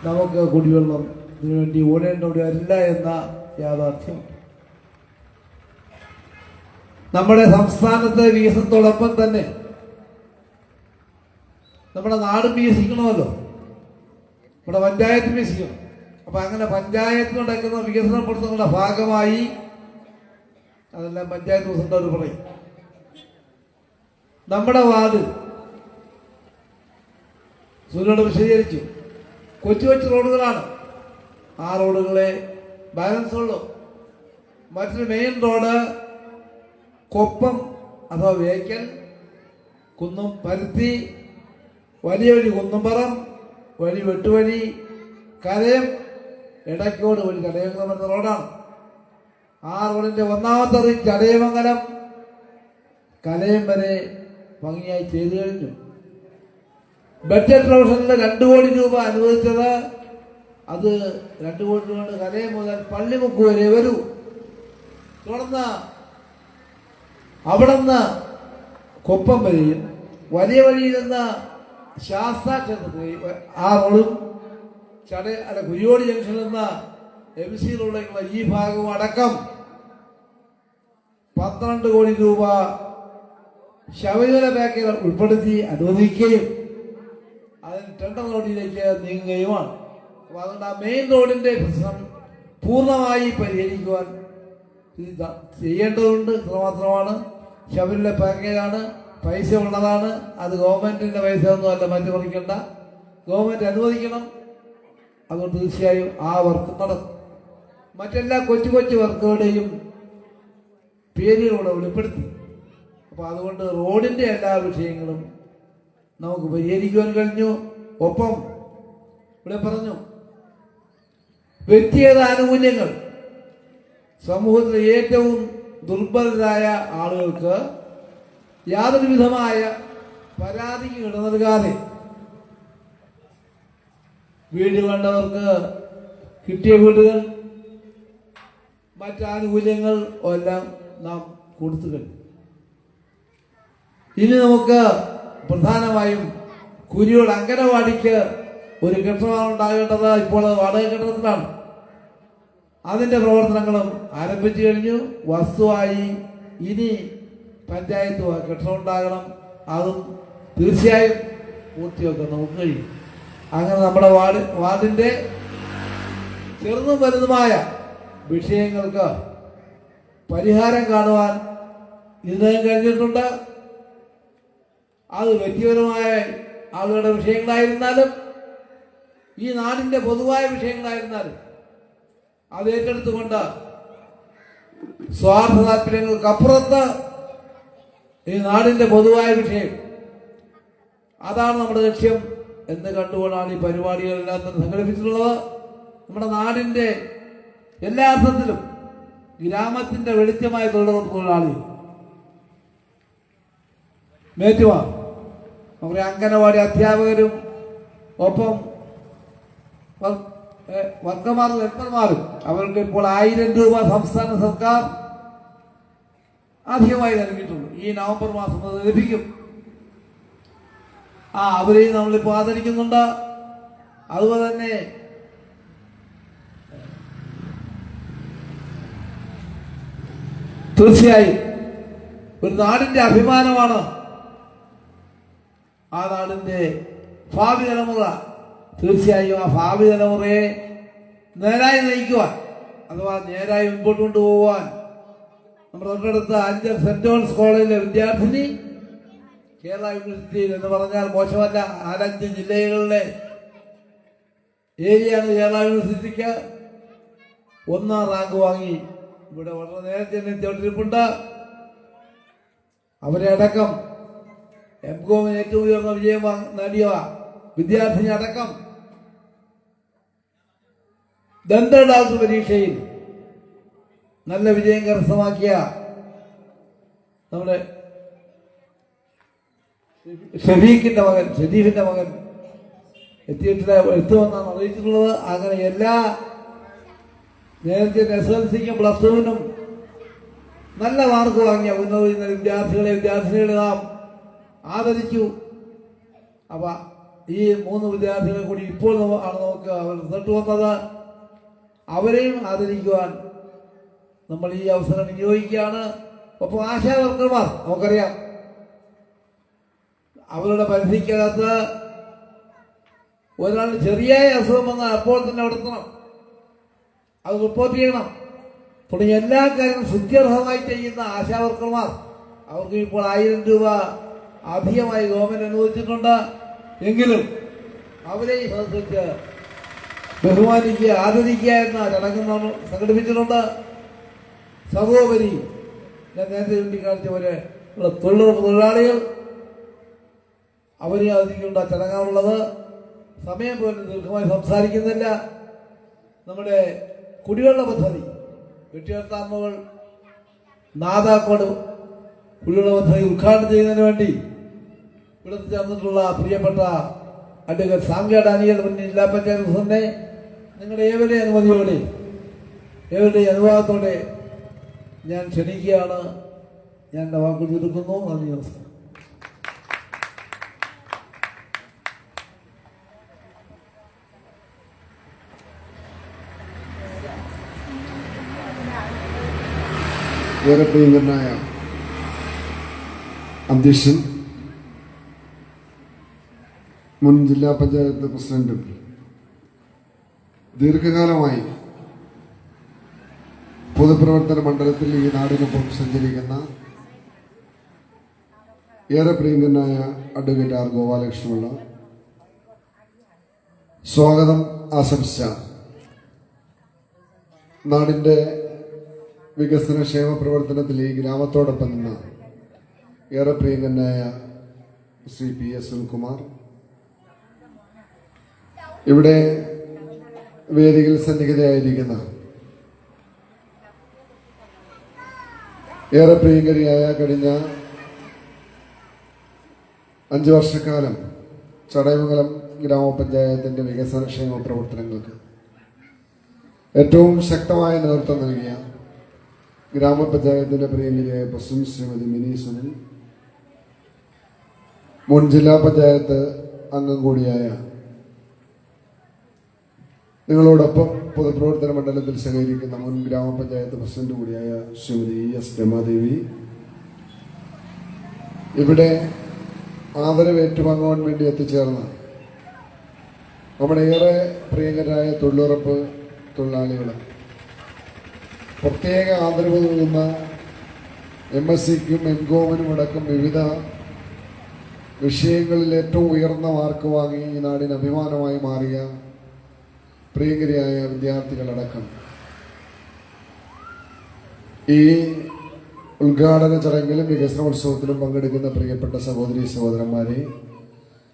നമുക്ക് കുടിവെള്ളം ഇതിനു വേണ്ടി ഓടേണ്ടവരല്ല എന്ന യാഥാർത്ഥ്യം. നമ്മുടെ സംസ്ഥാനത്തെ വികസനത്തോടൊപ്പം തന്നെ നമ്മുടെ നാട് വികസിക്കണമല്ലോ, നമ്മുടെ പഞ്ചായത്ത് വികസിക്കണം. അപ്പൊ അങ്ങനെ പഞ്ചായത്ത് നടക്കുന്ന വികസന പ്രവർത്തനങ്ങളുടെ ഭാഗമായി അതെല്ലാം പഞ്ചായത്ത് പ്രസിഡന്റ് പറയും. നമ്മുടെ വാർഡ് സൂര്യോട് വിശദീകരിച്ചു. കൊച്ചു കൊച്ചു റോഡുകളാണ്. ആ റോഡുകളെ ബാലൻസ് ഉള്ളൂ. മറ്റൊരു മെയിൻ റോഡ് കൊപ്പം അഥവാ വേക്കൽ, കുന്നം പരുത്തി, വലിയ വഴി കുന്നംപുറം വഴി, വെട്ടുവഴി, കരയം, ഇടയ്ക്കോട് വഴി ചടയമംഗലം എന്ന റോഡാണ്. ആ റോഡിന്റെ 1ാമത്തെ റിംഗ് ചടയമംഗലം കലയം വരെ ഭംഗിയായി ചെയ്തു കഴിഞ്ഞു. ബഡ്ജറ്റ് പ്രൊവിഷനിൽ 2 കോടി രൂപ അനുവദിച്ചത് അത് 2 കോടി രൂപ കലയം മുതൽ പള്ളിമുക്ക് വരെ വരൂ. തുടർന്ന് അവിടുന്ന് കൊപ്പം വരെയും വലിയ വഴിയിൽ നിന്ന് ശാസ്താ ക്ഷേത്രത്തിൽ ആ റോഡും കുരിയോടി ജംഗ്ഷനിൽ നിന്ന് MC റോഡിലേക്കുള്ള ഈ ഭാഗവും അടക്കം 12 കോടി രൂപ ശബരിമല പാക്കേജ് ഉൾപ്പെടുത്തി അനുവദിക്കുകയും അതിന് ടെൻഡർ റോഡിലേക്ക് നീങ്ങുകയുമാണ്. അപ്പൊ അതുകൊണ്ട് ആ മെയിൻ റോഡിന്റെ പ്രശ്നം പൂർണ്ണമായി പരിഹരിക്കുവാൻ ചെയ്യേണ്ടതുണ്ട്. ഇത്രമാത്രമാണ്. ശബരിമല പാക്കേജാണ്, പൈസ ഉള്ളതാണ്. അത് ഗവൺമെന്റിന്റെ പൈസ ഒന്നുമല്ല, മറ്റു പറിക്കണ്ട, ഗവൺമെന്റ് അനുവദിക്കണം. അതുകൊണ്ട് തീർച്ചയായും ആ വർക്ക് നടക്കും. മറ്റെല്ലാ കൊച്ചു കൊച്ചു വർക്കുകളുടെയും പേരുകളൂടെ വെളിപ്പെടുത്തി. അപ്പൊ അതുകൊണ്ട് റോഡിന്റെ എല്ലാ വിഷയങ്ങളും നമുക്ക് പരിഹരിക്കുവാൻ കഴിഞ്ഞു. ഒപ്പം ഇവിടെ പറഞ്ഞു വ്യക്തിഗത ആനുകൂല്യങ്ങൾ സമൂഹത്തിലെ ഏറ്റവും ദുർബലരായ ആളുകൾക്ക് യാതൊരു വിധമായ പരാതിക്ക് ഇട നൽകാതെ വീട് വേണ്ടവർക്ക് കിട്ടിയ വീടുകൾ, മറ്റാനുകൂല്യങ്ങൾ എല്ലാം നാം കൊടുത്തു കഴിഞ്ഞു. ഇനി നമുക്ക് പ്രധാനമായും കുരിയോട് അങ്കനവാടിക്ക് ഒരു കെട്ടിടമാണ് ഉണ്ടാകേണ്ടത്. ഇപ്പോൾ വാടക കെട്ടിടത്തിലാണ്. അതിന്റെ പ്രവർത്തനങ്ങളും ആരംഭിച്ചു കഴിഞ്ഞു. വസ്തുവായി ഇനി പഞ്ചായത്ത് കെട്ടിടം ഉണ്ടാകണം. അതും തീർച്ചയായും പൂർത്തിയാക്കാൻ നമുക്ക് കഴിയും. അങ്ങനെ നമ്മുടെ വാർഡിന്റെ ചെറുതും വലുതുമായ വിഷയങ്ങൾക്ക് പരിഹാരം കാണുവാൻ ഇതിനകം കഴിഞ്ഞിട്ടുണ്ട്. അത് വ്യക്തിപരമായ ആളുകളുടെ വിഷയങ്ങളായിരുന്നാലും ഈ നാടിന്റെ പൊതുവായ വിഷയങ്ങളായിരുന്നാലും അത് ഏറ്റെടുത്തുകൊണ്ട് സ്വാർത്ഥ താല്പര്യങ്ങൾക്കപ്പുറത്ത് ഈ നാടിന്റെ പൊതുവായ വിഷയം അതാണ് നമ്മുടെ ലക്ഷ്യം എന്ന് കണ്ടുകൊണ്ടാണ് ഈ പരിപാടികളെല്ലാം തന്നെ സംഘടിപ്പിച്ചിട്ടുള്ളത്. നമ്മുടെ നാടിന്റെ എല്ലാ അർത്ഥത്തിലും ഗ്രാമത്തിന്റെ വെളിച്ചമായി തൊഴിലുറപ്പുകളാണ് മേറ്റുമാർ, നമ്മുടെ അംഗനവാടി അധ്യാപകരും ഒപ്പം വർക്കർമാരും ഹെൽപ്പർമാരും അവർക്ക് ഇപ്പോൾ 1000 രൂപ സംസ്ഥാന സർക്കാർ അധികമായി നൽകിയിട്ടുണ്ട്. ഈ നവംബർ മാസം അത് ലഭിക്കും. അവരെയും നമ്മളിപ്പോൾ ആദരിക്കുന്നുണ്ട്. അതുപോലെ തന്നെ തീർച്ചയായും ഒരു നാടിന്റെ അഭിമാനമാണ് ആ നാടിന്റെ ഭാവി തലമുറ. തീർച്ചയായും ആ ഭാവി തലമുറയെ നേരായി നയിക്കുവാൻ അഥവാ നേരായി മുൻപോട്ട് കൊണ്ടുപോകാൻ നമ്മുടെ തൊട്ടടുത്ത 5 സെന്റ് ജോൺസ് കോളേജിലെ വിദ്യാർത്ഥിനി കേരള യൂണിവേഴ്സിറ്റിയിൽ എന്ന് പറഞ്ഞാൽ മോശമല്ല, 4-5 ജില്ലകളിലെ ഏരിയയാണ് കേരള യൂണിവേഴ്സിറ്റിക്ക് 1ാം റാങ്ക് വാങ്ങി ഇവിടെ വളരെ നേരത്തെ തന്നെ എത്തിക്കൊണ്ടിരിപ്പുണ്ട്. അവരെ അടക്കം എംകോമിന് ഏറ്റവും ഉയർന്ന വിജയം നേടിയ വിദ്യാർത്ഥിനി അടക്കം ദന്തഡാസ് പരീക്ഷയിൽ നല്ല വിജയം കരസ്ഥമാക്കിയ നമ്മുടെ ഷെരീഫിന്റെ മകൻ എത്തുമെന്നാണ് അറിയിച്ചിട്ടുള്ളത്. അങ്ങനെ എല്ലാ നേരത്തെ SSLCക്കും +2-നും നല്ല മാർക്ക് വാങ്ങിയ ഉന്നത വിദ്യാർത്ഥികളെ നാം ആദരിച്ചു. അപ്പൊ ഈ 3 വിദ്യാർത്ഥികളെ കൂടി ഇപ്പോൾ ആണ് നമുക്ക് അവർ റിസൾട്ട് വന്നത്. അവരെയും ആദരിക്കുവാൻ നമ്മൾ ഈ അവസരം വിനിയോഗിക്കുകയാണ്. ഒപ്പം ആശാ വർക്കർമാർ, നമുക്കറിയാം അവരുടെ പരിധിക്കകത്ത് ഒരാൾ ചെറിയായ അസുഖം വന്നാൽ അപ്പോൾ തന്നെ നടത്തണം, അത് റിപ്പോർട്ട് ചെയ്യണം തുടങ്ങിയ എല്ലാ കാര്യങ്ങളും സുത്യർഹമായി ചെയ്യുന്ന ആശാ വർക്കർമാർ അവർക്ക് ഇപ്പോൾ 1000 രൂപ അധികമായി ഗവൺമെന്റ് അനുവദിച്ചിട്ടുണ്ട്. എങ്കിലും അവരെ ഈ സദസ്സിച്ച് ബഹുമാനിക്കുക, ആദരിക്കുക എന്ന ചടങ്ങ് നമ്മൾ സംഘടിപ്പിച്ചിട്ടുണ്ട്. സർവോപരി ഞാൻ നേരത്തെ ചൂണ്ടിക്കാണിച്ച പോലെ തൊഴിലുറപ്പ് തൊഴിലാളികൾ അവരെ ആദരിക്കേണ്ട ചടങ്ങാണുള്ളത്. സമയം പോലും ദീർഘമായി സംസാരിക്കുന്നില്ല. നമ്മുടെ കുടിവെള്ള പദ്ധതി വെട്ടിയർത്താമ്പുകൾ നാദാക്കോട് കുടിവെള്ള പദ്ധതി ഉദ്ഘാടനം ചെയ്യുന്നതിന് വേണ്ടി ഇവിടെ ചേർന്നിട്ടുള്ള പ്രിയപ്പെട്ട അഡ്വക്കേറ്റ് സാംഗ്യ ഡാനിയൽ മുൻ ജില്ലാ പഞ്ചായത്ത് പ്രസിഡന്റിനെ നിങ്ങളുടെ ഏവരുടെയും അനുമതിയോടെ ഏവരുടെയും അനുവാദത്തോടെ ഞാൻ ക്ഷണിക്കുകയാണ്. ഞാൻ എൻ്റെ വാക്കുകൾ ചുരുക്കുന്നു. നന്ദി, നമസ്കാരം. ഏറെ പ്രിയങ്കരനായ അധ്യക്ഷൻ, മുൻ ജില്ലാ പഞ്ചായത്ത് പ്രസിഡന്റും ദീർഘകാലമായി പൊതുപ്രവർത്തന മണ്ഡലത്തിൽ ഈ നാടിനൊപ്പം സഞ്ചരിക്കുന്ന ഏറെ പ്രിയങ്കരനായ അഡ്വക്കേറ്റ് ആർ ഗോപാലകൃഷ്ണപിള്ള സ്വാഗതം ആശംസിച്ച നാടിൻ്റെ വികസന ക്ഷേമ പ്രവർത്തനത്തിൽ ഈ ഗ്രാമത്തോടൊപ്പം നിന്ന ഏറെ പ്രിയങ്കരനായ ശ്രീ PS സുനിൽകുമാർ, ഇവിടെ വേദിയിൽ സന്നിഹിതയായിരിക്കുന്ന ഏറെ പ്രിയങ്കരിയായ കഴിഞ്ഞ 5 വർഷക്കാലം ചടയമംഗലം ഗ്രാമപഞ്ചായത്തിന്റെ വികസനക്ഷേമ പ്രവർത്തനങ്ങൾക്ക് ഏറ്റവും ശക്തമായ നേതൃത്വം നൽകിയ ഗ്രാമപഞ്ചായത്തിന്റെ പ്രിയങ്കരിയായ പ്രസിഡന്റ് ശ്രീമതി മിനി സുനിൽ, മുൻ ജില്ലാ പഞ്ചായത്ത് അംഗം കൂടിയായ നിങ്ങളോടൊപ്പം പൊതുപ്രവർത്തന മണ്ഡലത്തിൽ സഹകരിക്കുന്ന മുൻ ഗ്രാമപഞ്ചായത്ത് പ്രസിഡന്റ് കൂടിയായ ശ്രീമതി ES രമാദേവി, ഇവിടെ ആദരവ് ഏറ്റുവാങ്ങുവാൻ വേണ്ടി എത്തിച്ചേർന്ന നമ്മുടെ ഏറെ പ്രിയങ്കരായ തൊഴിലുറപ്പ് തൊഴിലാളികൾ, പ്രത്യേക ആദരവ് നൽകുന്ന MSCക്കും എംകോമിനും അടക്കം വിവിധ വിഷയങ്ങളിൽ ഏറ്റവും ഉയർന്ന മാർക്ക് വാങ്ങി ഈ നാടിന് അഭിമാനമായി മാറിയ പ്രിയങ്കരിയായ വിദ്യാർത്ഥികളടക്കം ഈ ഉദ്ഘാടന ചടങ്ങിലും വികസനോത്സവത്തിലും പങ്കെടുക്കുന്ന പ്രിയപ്പെട്ട സഹോദരി സഹോദരന്മാരെ,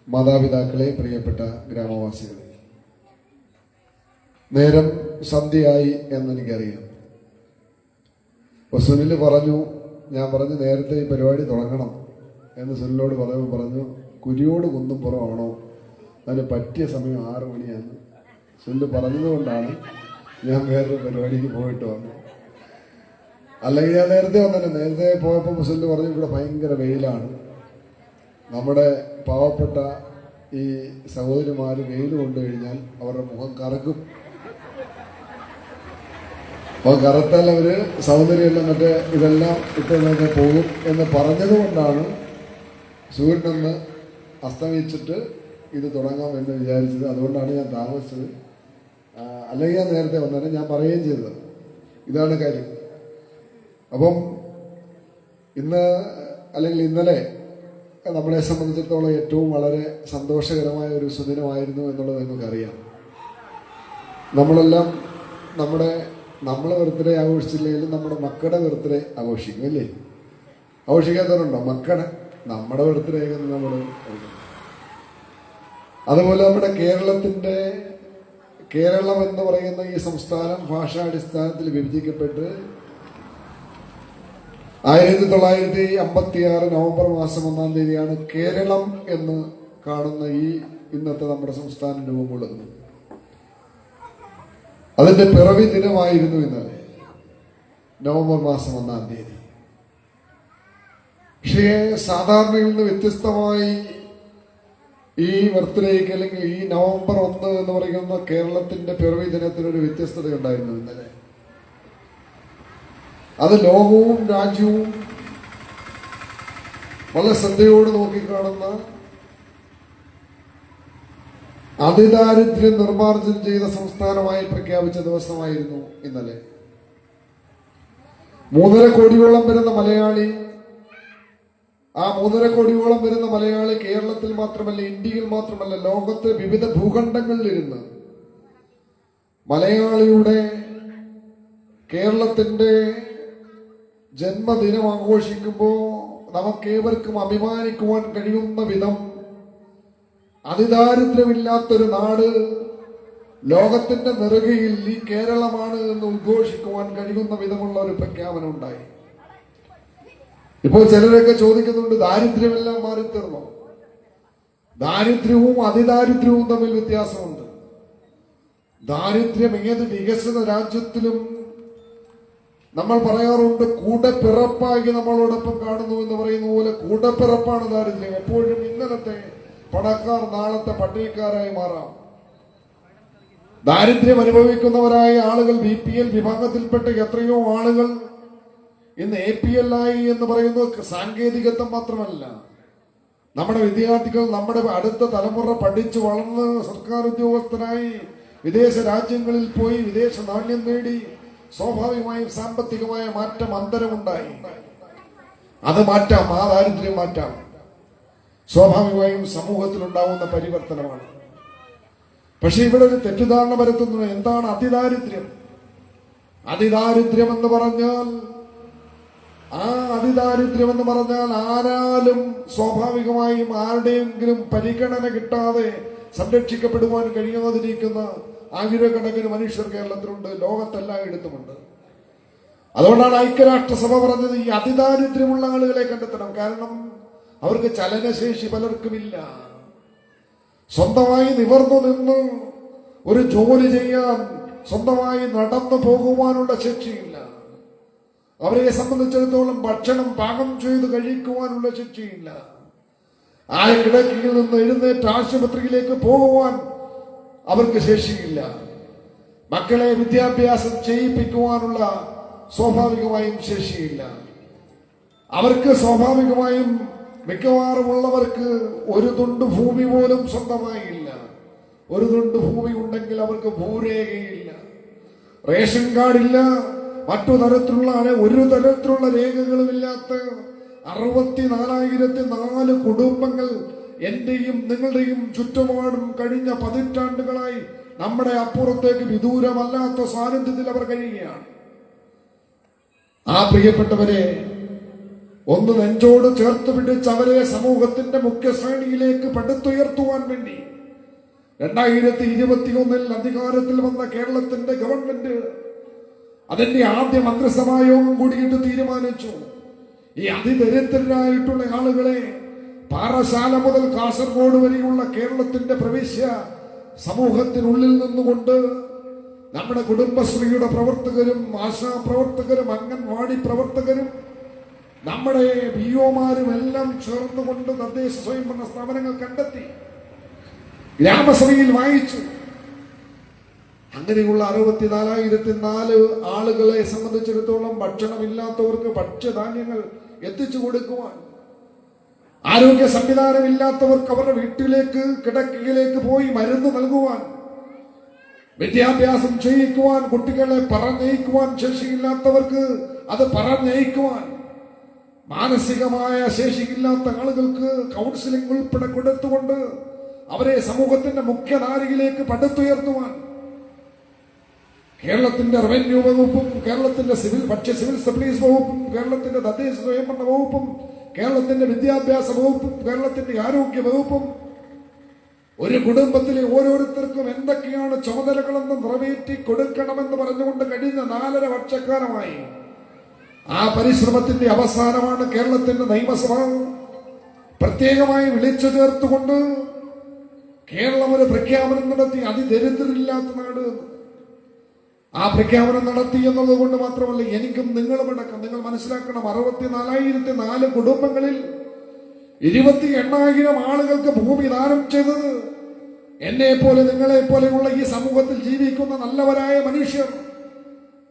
മാതാപിതാക്കളെ, പ്രിയപ്പെട്ട ഗ്രാമവാസികളെ, നേരം സന്ധ്യയായി എന്നെനിക്കറിയാം. അപ്പോൾ സുനിൽ പറഞ്ഞു, ഞാൻ പറഞ്ഞു നേരത്തെ ഈ പരിപാടി തുടങ്ങണം എന്ന് സുനിലോട് പറഞ്ഞു കുരിയോട് കുന്നും പുറമാണോ, അതിന് പറ്റിയ സമയം 6 മണിയാണ്. സുനിൽ പറഞ്ഞതുകൊണ്ടാണ് ഞാൻ വേറൊരു പരിപാടിക്ക് പോയിട്ട് വന്നത്. അല്ലെങ്കിൽ ഞാൻ നേരത്തെ വന്നല്ലോ. നേരത്തെ പോയപ്പോൾ സുനിൽ പറഞ്ഞു ഇവിടെ ഭയങ്കര വെയിലാണ്, നമ്മുടെ പാവപ്പെട്ട ഈ സഹോദരിമാർ വെയിൽ കൊണ്ടു കഴിഞ്ഞാൽ അവരുടെ മുഖം കറക്കും, അപ്പോൾ കറുത്താൽ അവര് സൗന്ദര്യമെല്ലാം മറ്റേ ഇതെല്ലാം ഇട്ടൊക്കെ പോകും എന്ന് പറഞ്ഞതുകൊണ്ടാണ് സൂര്യനൊന്ന് അസ്തമിച്ചിട്ട് ഇത് തുടങ്ങാം എന്ന് വിചാരിച്ചത്. അതുകൊണ്ടാണ് ഞാൻ താമസിച്ചത്. അല്ലെങ്കിൽ ഞാൻ നേരത്തെ വന്നത്. ഞാൻ പറയുകയും ചെയ്തത് ഇതാണ് കാര്യം. അപ്പം ഇന്ന് അല്ലെങ്കിൽ ഇന്നലെ നമ്മളെ സംബന്ധിച്ചിടത്തോളം ഏറ്റവും വളരെ സന്തോഷകരമായ ഒരു സുദിനമായിരുന്നു എന്നുള്ളത് നമുക്കറിയാം. നമ്മളെല്ലാം നമ്മളെ ബർത്ത്ഡേ ആഘോഷിച്ചില്ലെങ്കിലും നമ്മുടെ മക്കളുടെ ബർത്ത്ഡേ ആഘോഷിക്കും, അല്ലേ? ആഘോഷിക്കാത്തവരുണ്ടോ? നമ്മുടെ ബർത്ത്ഡേ നമ്മൾ. അതുപോലെ നമ്മുടെ കേരളം എന്ന് പറയുന്ന ഈ സംസ്ഥാനം ഭാഷാടിസ്ഥാനത്തിൽ വിഭജിക്കപ്പെട്ട് 1956 നവംബർ മാസം 1-ാം തീയതിയാണ് കേരളം എന്ന് കാണുന്ന ഇന്നത്തെ നമ്മുടെ സംസ്ഥാനം രൂപം കൊള്ളുന്നത്. അതിന്റെ പിറവി ദിനമായിരുന്നു ഇന്നലെ, നവംബർ മാസം 1-ാം തീയതി. പക്ഷേ സാധാരണയിൽ നിന്ന് വ്യത്യസ്തമായി ഈ ബർത്ത്ഡേക്ക് അല്ലെങ്കിൽ ഈ നവംബർ 1 എന്ന് പറയുന്ന കേരളത്തിന്റെ പിറവി ദിനത്തിനൊരു വ്യത്യസ്തത ഉണ്ടായിരുന്നു ഇന്നലെ. അത് ലോകവും രാജ്യവും വളരെ ശ്രദ്ധയോട് നോക്കിക്കാണുന്ന, അതിദാരിദ്ര്യം നിർമ്മാർജ്ജനം ചെയ്ത സംസ്ഥാനമായി പ്രഖ്യാപിച്ച ദിവസമായിരുന്നു ഇന്നലെ. 3.5 കോടിയോളം വരുന്ന മലയാളി, ആ 3.5 കോടിയോളം വരുന്ന മലയാളി കേരളത്തിൽ മാത്രമല്ല, ഇന്ത്യയിൽ മാത്രമല്ല, ലോകത്തെ വിവിധ ഭൂഖണ്ഡങ്ങളിലിരുന്ന് മലയാളിയുടെ കേരളത്തിന്റെ ജന്മദിനം ആഘോഷിക്കുമ്പോൾ നമുക്കേവർക്കും അഭിമാനിക്കുവാൻ കഴിയുന്ന വിധം അതിദാരിദ്ര്യമില്ലാത്തൊരു നാട് ലോകത്തിന്റെ നെറുകയിൽ ഈ കേരളമാണ് എന്ന് ഉദ്ഘോഷിക്കുവാൻ കഴിയുന്ന വിധമുള്ള ഒരു പ്രഖ്യാപനം ഉണ്ടായി. ഇപ്പോൾ ചിലരൊക്കെ ചോദിക്കുന്നുണ്ട്, ദാരിദ്ര്യമെല്ലാം മാറിത്തീർന്നോ? ദാരിദ്ര്യവും അതിദാരിദ്ര്യവും തമ്മിൽ വ്യത്യാസമുണ്ട്. ദാരിദ്ര്യം ഏത് വികസിത രാജ്യത്തിലും നമ്മൾ പറയാറുണ്ട്, കൂടപ്പിറപ്പായി നമ്മളോടൊപ്പം കാണുന്നു എന്ന് പറയുന്ന പോലെ കൂടപ്പിറപ്പാണ് ദാരിദ്ര്യം. എപ്പോഴും ഇന്നലത്തെ പണക്കാർ നാളത്തെ പട്ടികക്കാരായി മാറാം. ദാരിദ്ര്യം അനുഭവിക്കുന്നവരായ ആളുകൾ BPL വിഭാഗത്തിൽപ്പെട്ട എത്രയോ ആളുകൾ ഇന്ന് APL ആയി എന്ന് പറയുന്നത് സാങ്കേതികത്വം മാത്രമല്ല. നമ്മുടെ വിദ്യാർത്ഥികൾ, നമ്മുടെ അടുത്ത തലമുറ പഠിച്ചു വളർന്ന് സർക്കാർ ഉദ്യോഗസ്ഥരായി വിദേശ രാജ്യങ്ങളിൽ പോയി വിദേശ നാണ്യം നേടി സ്വാഭാവികമായും സാമ്പത്തികമായ മാറ്റം, അന്തരമുണ്ടായി. അത് മാറ്റാം, ആ ദാരിദ്ര്യം മാറ്റാം. സ്വാഭാവികമായും സമൂഹത്തിലുണ്ടാവുന്ന പരിവർത്തനമാണ്. പക്ഷെ ഇവിടെ ഒരു തെറ്റിദ്ധാരണ വരുത്തുന്നു. എന്താണ് അതിദാരിദ്ര്യം? അതിദാരിദ്ര്യം എന്ന് പറഞ്ഞാൽ ആരാലും സ്വാഭാവികമായും ആരുടെയെങ്കിലും പരിഗണന കിട്ടാതെ സംരക്ഷിക്കപ്പെടുവാൻ കഴിയാതിരിക്കുന്ന ആയിരക്കണക്കിന് മനുഷ്യർ കേരളത്തിലുണ്ട്, ലോകത്തെല്ലായിടത്തുമുണ്ട്. അതുകൊണ്ടാണ് ഐക്യരാഷ്ട്രസഭ പറഞ്ഞത് ഈ അതിദാരിദ്ര്യമുള്ള ആളുകളെ കണ്ടെത്തണം. കാരണം അവർക്ക് ചലനശേഷി പലർക്കുമില്ല. സ്വന്തമായി നിവർന്നു നിന്ന് ഒരു ജോലി ചെയ്യാൻ, സ്വന്തമായി നടന്നു പോകുവാനുള്ള ശേഷിയില്ല. അവരെ സംബന്ധിച്ചിടത്തോളം ഭക്ഷണം പാകം ചെയ്ത് കഴിക്കുവാനുള്ള ശേഷിയില്ല. ആ കിടക്കയിൽ നിന്ന് എഴുന്നേറ്റ് ആശുപത്രിയിലേക്ക് പോകുവാൻ അവർക്ക് ശേഷിയില്ല. മക്കളെ വിദ്യാഭ്യാസം ചെയ്യിപ്പിക്കുവാനുള്ള സ്വാഭാവികമായും ശേഷിയില്ല. അവർക്ക് സ്വാഭാവികമായും മിക്കവാറുമുള്ളവർക്ക് ഒരു തുണ്ട് ഭൂമി പോലും സ്വന്തമായില്ല. ഒരു തുണ്ട് ഭൂമി ഉണ്ടെങ്കിൽ അവർക്ക് ഭൂരേഖയില്ല, റേഷൻ കാർഡില്ല, മറ്റു തരത്തിലുള്ള ഒരു തരത്തിലുള്ള രേഖകളുമില്ലാത്ത 64,004 കുടുംബങ്ങൾ എന്റെയും നിങ്ങളുടെയും ചുറ്റുപാടും കഴിഞ്ഞ പതിറ്റാണ്ടുകളായി നമ്മുടെ അപ്പുറത്തേക്ക് വിദൂരമല്ലാത്ത സാന്നിധ്യത്തിൽ അവർ കഴിയുകയാണ്. ആ പ്രിയപ്പെട്ടവരെ ഒന്ന് നെഞ്ചോട് ചേർത്ത് പിടിച്ച് അവരെ സമൂഹത്തിന്റെ മുഖ്യശ്രേണിയിലേക്ക് പടുത്തുയർത്തുവാൻ വേണ്ടി 2021 അധികാരത്തിൽ വന്ന കേരളത്തിന്റെ ഗവൺമെന്റ് അതിന്റെ ആദ്യ മന്ത്രിസഭാ യോഗം കൂടിയിട്ട് തീരുമാനിച്ചു, ഈ അതിദരിദ്രരായിട്ടുള്ള ആളുകളെ പാറശാല മുതൽ കാസർഗോഡ് വരെയുള്ള കേരളത്തിന്റെ പ്രവിശ്യ സമൂഹത്തിനുള്ളിൽ നിന്നുകൊണ്ട് നമ്മുടെ കുടുംബശ്രീയുടെ പ്രവർത്തകരും, ആശാ പ്രവർത്തകരും, അംഗൻവാടി പ്രവർത്തകരും, നമ്മുടെ BOമാരും എല്ലാം ചേർന്നുകൊണ്ട് തദ്ദേശ സ്വയംഭരണ സ്ഥാപനങ്ങൾ കണ്ടെത്തി, ഗ്രാമസഭയിൽ വായിച്ചു. അങ്ങനെയുള്ള 64,004 ആളുകളെ സംബന്ധിച്ചിടത്തോളം ഭക്ഷണമില്ലാത്തവർക്ക് ഭക്ഷ്യധാന്യങ്ങൾ എത്തിച്ചു കൊടുക്കുവാൻ, ആരോഗ്യ സംവിധാനമില്ലാത്തവർക്ക് അവരുടെ വീട്ടിലേക്ക് കിടക്കയിലേക്ക് പോയി മരുന്ന് നൽകുവാൻ, വിദ്യാഭ്യാസം ചെയ്യിക്കുവാൻ, കുട്ടികളെ പറഞ്ഞയക്കുവാൻ ശേഷിയില്ലാത്തവർക്ക് അത് പറഞ്ഞയക്കുവാൻ, മാനസികമായ ശേഷിയില്ലാത്ത ആളുകൾക്ക് കൗൺസിലിംഗ് ഉൾപ്പെടെ കൊടുത്തുകൊണ്ട് അവരെ സമൂഹത്തിന്റെ മുഖ്യധാരയിലേക്ക് പടുത്തുയർത്തുവാൻ കേരളത്തിന്റെ റവന്യൂ വകുപ്പും, കേരളത്തിന്റെ സിവിൽ സപ്ലൈസ് വകുപ്പും, കേരളത്തിന്റെ തദ്ദേശ സ്വയംഭരണ വകുപ്പും, കേരളത്തിന്റെ വിദ്യാഭ്യാസ വകുപ്പും, കേരളത്തിന്റെ ആരോഗ്യ വകുപ്പും ഒരു കുടുംബത്തിലെ ഓരോരുത്തർക്കും എന്തൊക്കെയാണ് ചുമതലകളെന്ന് നിറവേറ്റി കൊടുക്കണമെന്ന് പറഞ്ഞുകൊണ്ട് കഴിഞ്ഞ 4.5 വർഷക്കാലമായി ആ പരിശ്രമത്തിന്റെ അവസാനമാണ് കേരളത്തിന്റെ നിയമസഭ പ്രത്യേകമായി വിളിച്ചു ചേർത്തുകൊണ്ട് കേരളം ഒരു പ്രഖ്യാപനം നടത്തി, അതിദരിദ്രരില്ലാത്ത നാട്. ആ പ്രഖ്യാപനം നടത്തി എന്നുള്ളത് കൊണ്ട് മാത്രമല്ല, എനിക്കും നിങ്ങളുമടക്കം നിങ്ങൾ മനസ്സിലാക്കണം, 64,004 കുടുംബങ്ങളിൽ 28,000 ആളുകൾക്ക് ഭൂമി ദാനം ചെയ്തത് എന്നെ പോലെ നിങ്ങളെ പോലെയുള്ള ഈ സമൂഹത്തിൽ ജീവിക്കുന്ന നല്ലവരായ മനുഷ്യർ,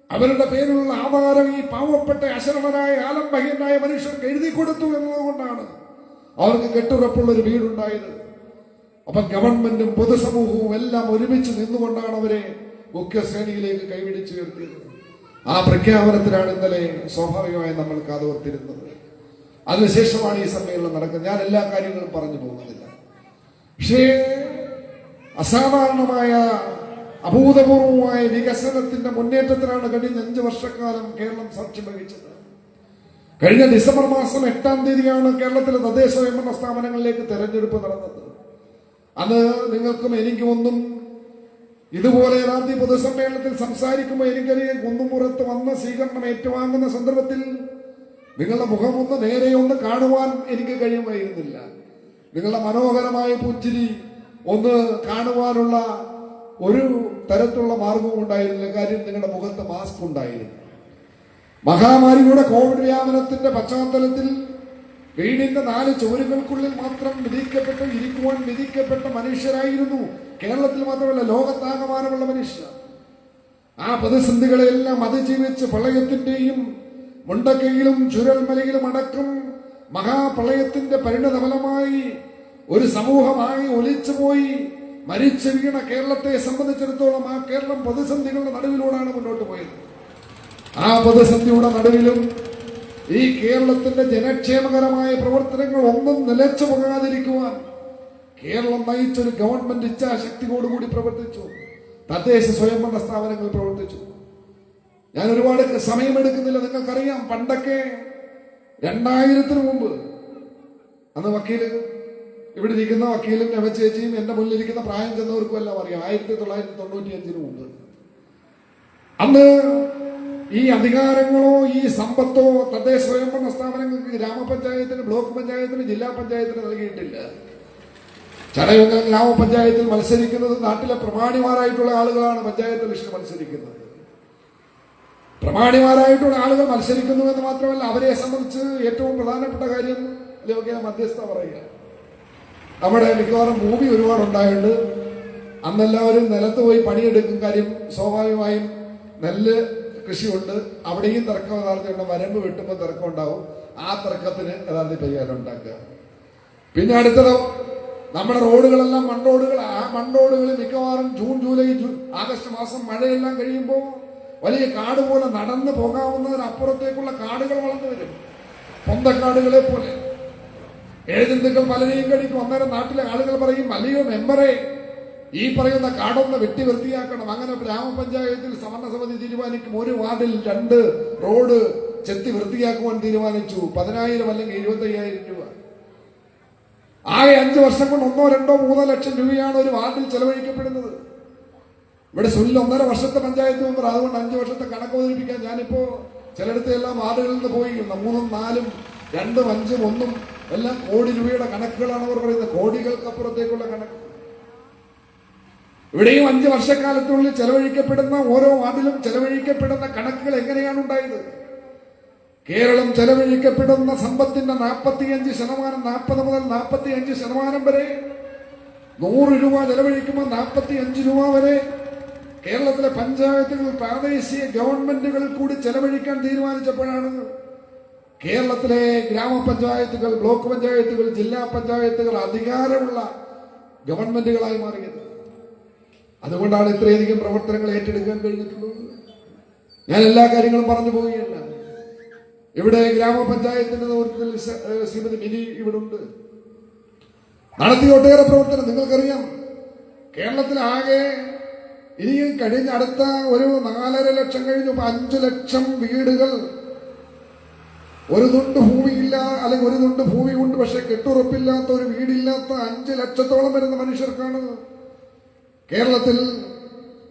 അവരുടെ പേരിലുള്ള ആധാരം ഈ പാവപ്പെട്ട അശരണരായ ആലംബഹീനായ മനുഷ്യർക്ക് എഴുതി കൊടുത്തു എന്നതുകൊണ്ടാണ് അവർക്ക് കെട്ടുറപ്പുള്ള ഒരു വീടുണ്ടായത്. അപ്പൊ ഗവൺമെന്റും പൊതുസമൂഹവും എല്ലാം ഒരുമിച്ച് നിന്നുകൊണ്ടാണ് അവരെ മുഖ്യശ്രേണിയിലേക്ക് കൈപിടിച്ചുയർത്തിയത്. ആ പ്രഖ്യാപനത്തിനാണ് ഇന്നലെ സ്വാഭാവികമായി നമ്മൾ കാതോർത്തിരുന്നത്. അതിനുശേഷമാണ് ഈ സമ്മേളനം നടക്കുന്നത്. ഞാൻ എല്ലാ കാര്യങ്ങളും പറഞ്ഞു പോകുന്നില്ല. പക്ഷേ അസാധാരണമായ അഭൂതപൂർവമായ വികസനത്തിന്റെ മുന്നേറ്റത്തിനാണ് കഴിഞ്ഞ 5 വർഷക്കാലം കേരളം സാക്ഷ്യം വഹിച്ചത്. കഴിഞ്ഞ ഡിസംബർ മാസം 8-ാം തീയതിയാണ് കേരളത്തിലെ തദ്ദേശ സ്വയംഭരണ സ്ഥാപനങ്ങളിലേക്ക് തെരഞ്ഞെടുപ്പ് നടന്നത്. അന്ന് നിങ്ങൾക്കും എനിക്കും ഒന്നും ഇതുപോലെ യഥാർത്ഥ പൊതുസമ്മേളനത്തിൽ സംസാരിക്കുമ്പോൾ എനിക്കറിയാം, കുന്നുംപുറത്ത് വന്ന് സ്വീകരണം ഏറ്റുവാങ്ങുന്ന സന്ദർഭത്തിൽ നിങ്ങളുടെ മുഖമൊന്ന് നേരെയൊന്ന് കാണുവാൻ എനിക്ക് കഴിയുമായിരുന്നില്ല. നിങ്ങളുടെ മനോഹരമായ പുഞ്ചിരി ഒന്ന് കാണുവാനുള്ള ഒരു തരത്തിലുള്ള മാർഗവും ഉണ്ടായിരുന്നില്ല. കാര്യം, നിങ്ങളുടെ മുഖത്ത് മാസ്ക് ഉണ്ടായിരുന്നു. മഹാമാരിയുടെ കോവിഡ് വ്യാപനത്തിന്റെ പശ്ചാത്തലത്തിൽ വീടിന്റെ 4 ചുവരുകൾക്കുള്ളിൽ മാത്രം ഇരിക്കുവാൻ വിധിക്കപ്പെട്ട മനുഷ്യരായിരുന്നു കേരളത്തിൽ മാത്രമല്ല, ലോകത്താകമാനമുള്ള മനുഷ്യർ. ആ പ്രതിസന്ധികളെല്ലാം അതിജീവിച്ച് പ്രളയത്തിന്റെയും മുണ്ടക്കയിലും ചുരൽമലയിലും അടക്കം മഹാപ്രളയത്തിന്റെ പരിണതഫലമായി ഒരു സമൂഹമായി ഒലിച്ചുപോയി മരിച്ചു വീണ കേരളത്തെ സംബന്ധിച്ചിടത്തോളം ആ കേരളം പ്രതിസന്ധികളുടെ നടുവിലൂടെയാണ് മുന്നോട്ട് പോയത്. ആ പ്രതിസന്ധിയുടെ നടുവിലും ഈ കേരളത്തിന്റെ ജനക്ഷേമകരമായ പ്രവർത്തനങ്ങൾ ഒന്നും നിലച്ചു പോകാതിരിക്കുവാൻ കേരളം നയിച്ചൊരു ഗവൺമെന്റ് ഇച്ഛാശക്തിയോടുകൂടി പ്രവർത്തിച്ചു. തദ്ദേശ സ്വയംഭരണ സ്ഥാപനങ്ങൾ പ്രവർത്തിച്ചു. ഞാൻ ഒരുപാട് സമയമെടുക്കുന്നില്ല. നിങ്ങൾക്കറിയാം, പണ്ടൊക്കെ 2000-ന് മുമ്പ് അന്ന് വക്കീല്, ഇവിടെ ഇരിക്കുന്ന വക്കീലും രമചേച്ചിയും എന്റെ മുന്നിലിരിക്കുന്ന പ്രായം ചെന്നവർക്കും എല്ലാം അറിയാം, 1995-ന് മുമ്പ് അന്ന് ഈ അധികാരങ്ങളോ ഈ സമ്പത്തോ തദ്ദേശ സ്വയംഭരണ സ്ഥാപനങ്ങൾക്ക് ഗ്രാമപഞ്ചായത്തിന്, ബ്ലോക്ക് പഞ്ചായത്തിന്, ജില്ലാ പഞ്ചായത്തിന് നൽകിയിട്ടില്ല. ചടയമംഗലം ഗ്രാമപഞ്ചായത്തിൽ മത്സരിക്കുന്നത് നാട്ടിലെ പ്രമാണിമാരായിട്ടുള്ള ആളുകളാണ് പഞ്ചായത്ത് ഇലക്ഷൻ മത്സരിക്കുന്നത്. പ്രമാണിമാരായിട്ടുള്ള ആളുകൾ മത്സരിക്കുന്നു എന്ന് മാത്രമല്ല, അവരെ സംബന്ധിച്ച് ഏറ്റവും പ്രധാനപ്പെട്ട കാര്യം അല്ലെങ്കിൽ മധ്യസ്ഥ പറയുക. നമ്മുടെ മിക്കവാറും ഭൂമി ഒരുപാടുണ്ടായിട്ട് അന്നെല്ലാവരും നിലത്ത് പോയി പണിയെടുക്കും. കാര്യം, സ്വാഭാവികമായും നെല്ല് കൃഷിയുണ്ട്, അവിടെയും തർക്കം യഥാർത്ഥമുണ്ട്. വരമ്പ് വെട്ടുമ്പോൾ തർക്കം ഉണ്ടാവും. ആ തർക്കത്തിന് യഥാർത്ഥ പരിഹാരം ഉണ്ടാക്കുക. പിന്നെ അടുത്തത് നമ്മുടെ റോഡുകളെല്ലാം മൺറോഡുകൾ. ആ മൺറോഡുകളിൽ മിക്കവാറും ജൂൺ, ജൂലൈ, ആഗസ്റ്റ് മാസം മഴയെല്ലാം കഴിയുമ്പോൾ വലിയ കാട് പോലെ നടന്നു പോകാവുന്നതിനപ്പുറത്തേക്കുള്ള കാടുകൾ വളർന്നു വരും, പൊന്തക്കാടുകളെ പോലെ. ഏജന്റുകൾ പലരെയും കടിക്കും. അന്നേരം നാട്ടിലെ ആളുകൾ പറയും, വലിയ മെമ്പറെ ഈ പറയുന്ന കാടൊന്ന് വെട്ടി വൃത്തിയാക്കണം. അങ്ങനെ ഗ്രാമപഞ്ചായത്തിൽ സമരസമിതി തീരുമാനിക്കും, ഒരു വാർഡിൽ 2 റോഡ് ചെത്തി വൃത്തിയാക്കുവാൻ തീരുമാനിച്ചു. 10,000 അല്ലെങ്കിൽ 25,000 രൂപ. ആകെ 5 വർഷം കൊണ്ട് 1, 2, 3 ലക്ഷം രൂപയാണ് ഒരു വാർഡിൽ ചെലവഴിക്കപ്പെടുന്നത്. ഇവിടെ സുനിൽ 1.5 വർഷത്തെ പഞ്ചായത്ത് മെമ്പർ. അതുകൊണ്ട് 5 വർഷത്തെ കണക്ക് അവതരിപ്പിക്കാൻ ഞാനിപ്പോ ചിലയിടത്ത് എല്ലാം വാർഡുകളിൽ നിന്ന് പോയി 3, 4, 2, 5, 1 എല്ലാം കോടി രൂപയുടെ കണക്കുകളാണ് അവർ പറയുന്നത്. കോടികൾക്കപ്പുറത്തേക്കുള്ള കണക്ക്. ഇവിടെയും 5 വർഷക്കാലത്തിനുള്ളിൽ ചെലവഴിക്കപ്പെടുന്ന ഓരോ വാർഡിലും ചെലവഴിക്കപ്പെടുന്ന കണക്കുകൾ എങ്ങനെയാണ് ഉണ്ടായത്? കേരളം ചെലവഴിക്കപ്പെടുന്ന സമ്പത്തിന്റെ 45%, 40 മുതൽ 45% വരെ, 100 രൂപ ചെലവഴിക്കുമ്പോൾ 45 രൂപ വരെ കേരളത്തിലെ പഞ്ചായത്തുകൾ, പ്രാദേശിക ഗവൺമെന്റുകൾ കൂടി ചെലവഴിക്കാൻ തീരുമാനിച്ചപ്പോഴാണ് കേരളത്തിലെ ഗ്രാമപഞ്ചായത്തുകൾ, ബ്ലോക്ക് പഞ്ചായത്തുകൾ, ജില്ലാ പഞ്ചായത്തുകൾ അധികാരമുള്ള ഗവൺമെന്റുകളായി മാറിയത്. അതുകൊണ്ടാണ് ഇത്രയധികം പ്രവർത്തനങ്ങൾ ഏറ്റെടുക്കാൻ കഴിഞ്ഞിട്ടുള്ളത്. ഞാൻ എല്ലാ കാര്യങ്ങളും പറഞ്ഞു പോവുകയല്ല. ഇവിടെ ഗ്രാമപഞ്ചായത്തിന്റെ നേതൃത്വത്തിൽ ശ്രീമതി മിനി ഇവിടെ ഉണ്ട്, നടത്തിയ ഒട്ടേറെ പ്രവർത്തനം നിങ്ങൾക്കറിയാം. കേരളത്തിലാകെ ഇനിയും കഴിഞ്ഞ അടുത്ത ഒരു 4.5 ലക്ഷം കഴിഞ്ഞു 5 ലക്ഷം വീടുകൾ, ഒരു തുണ്ട് ഭൂമിയില്ല, അല്ലെങ്കിൽ ഒരു തുണ്ട് ഭൂമി കൊണ്ട് പക്ഷെ കെട്ടുറപ്പില്ലാത്ത ഒരു വീടില്ലാത്ത 5 ലക്ഷത്തോളം വരുന്ന മനുഷ്യർക്കാണ് കേരളത്തിൽ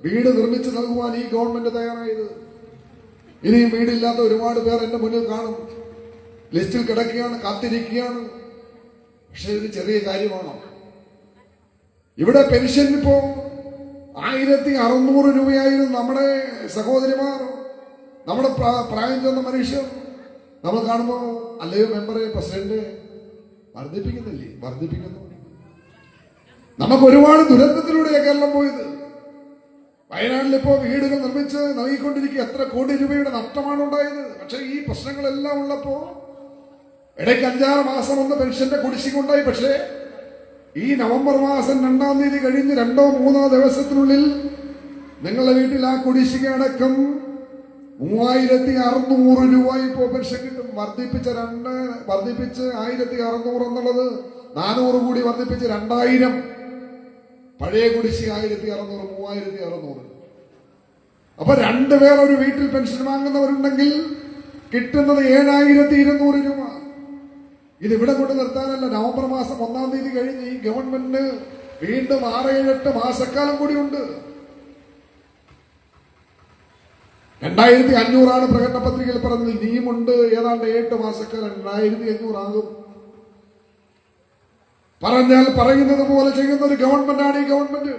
വീട് നിർമ്മിച്ചു നൽകുവാൻ ഈ ഗവൺമെന്റ് തയ്യാറായത്. ഇനിയും വീടില്ലാത്ത ഒരുപാട് പേർ എന്റെ മുന്നിൽ കാണും, ലിസ്റ്റിൽ കിടക്കുകയാണ്, കാത്തിരിക്കുകയാണ്. പക്ഷെ ഇത് ചെറിയ കാര്യമാണോ? ഇവിടെ പെൻഷൻ ഇപ്പോ 1600 രൂപയായിരുന്നു. നമ്മുടെ സഹോദരിമാർ, നമ്മുടെ പ്രായം ചെന്ന മനുഷ്യർ നമ്മൾ കാണുമ്പോൾ, അല്ലയോ മെമ്പറെ, പ്രസിഡന്റ്, വർദ്ധിപ്പിക്കുന്നില്ലേ? വർദ്ധിപ്പിക്കുന്നു. നമുക്ക് ഒരുപാട് ദുരന്തത്തിലൂടെയാണ് കേരളം പോയത്. വയനാട്ടിൽ ഇപ്പോ വീടുകൾ നിർമ്മിച്ച് നൽകിക്കൊണ്ടിരിക്കുക. എത്ര കോടി രൂപയുടെ നഷ്ടമാണ് ഉണ്ടായത്. പക്ഷെ ഈ പ്രശ്നങ്ങളെല്ലാം ഉള്ളപ്പോ ഇടയ്ക്ക് 5-6 മാസം ഒന്ന് പെൻഷന്റെ കുടിശ്ശിക ഉണ്ടായി. പക്ഷേ ഈ നവംബർ മാസം 2-ാം തീയതി കഴിഞ്ഞ് 2-3 ദിവസത്തിനുള്ളിൽ നിങ്ങളുടെ വീട്ടിൽ ആ കുടിശ്ശിക അടക്കം 3600 രൂപ ഇപ്പോ പെൻഷൻ കിട്ടും. വർദ്ധിപ്പിച്ച് 1600 എന്നുള്ളത് 400 കൂടി വർദ്ധിപ്പിച്ച് 2000. പഴയ കുടിശ്ശിക 1600, 3600. അപ്പൊ 2 പേർ ഒരു വീട്ടിൽ പെൻഷൻ വാങ്ങുന്നവരുണ്ടെങ്കിൽ കിട്ടുന്നത് 7200 രൂപ. ഇത് ഇവിടെ കൊണ്ട് നിർത്താനല്ല. നവംബർ മാസം 1-ാം തീയതി കഴിഞ്ഞ് ഈ ഗവൺമെന്റിന് വീണ്ടും 6-7-8 മാസക്കാലം കൂടിയുണ്ട്. 2500 പ്രകടന പത്രികയിൽ പറഞ്ഞത്. ഇനിയുമുണ്ട് ഏതാണ്ട് 7 മാസക്കാലം. 2500 ആകും. പറഞ്ഞാൽ പറയുന്നത് പോലെ ചെയ്യുന്ന ഒരു ഗവൺമെന്റാണ് ഈ ഗവൺമെന്റ്.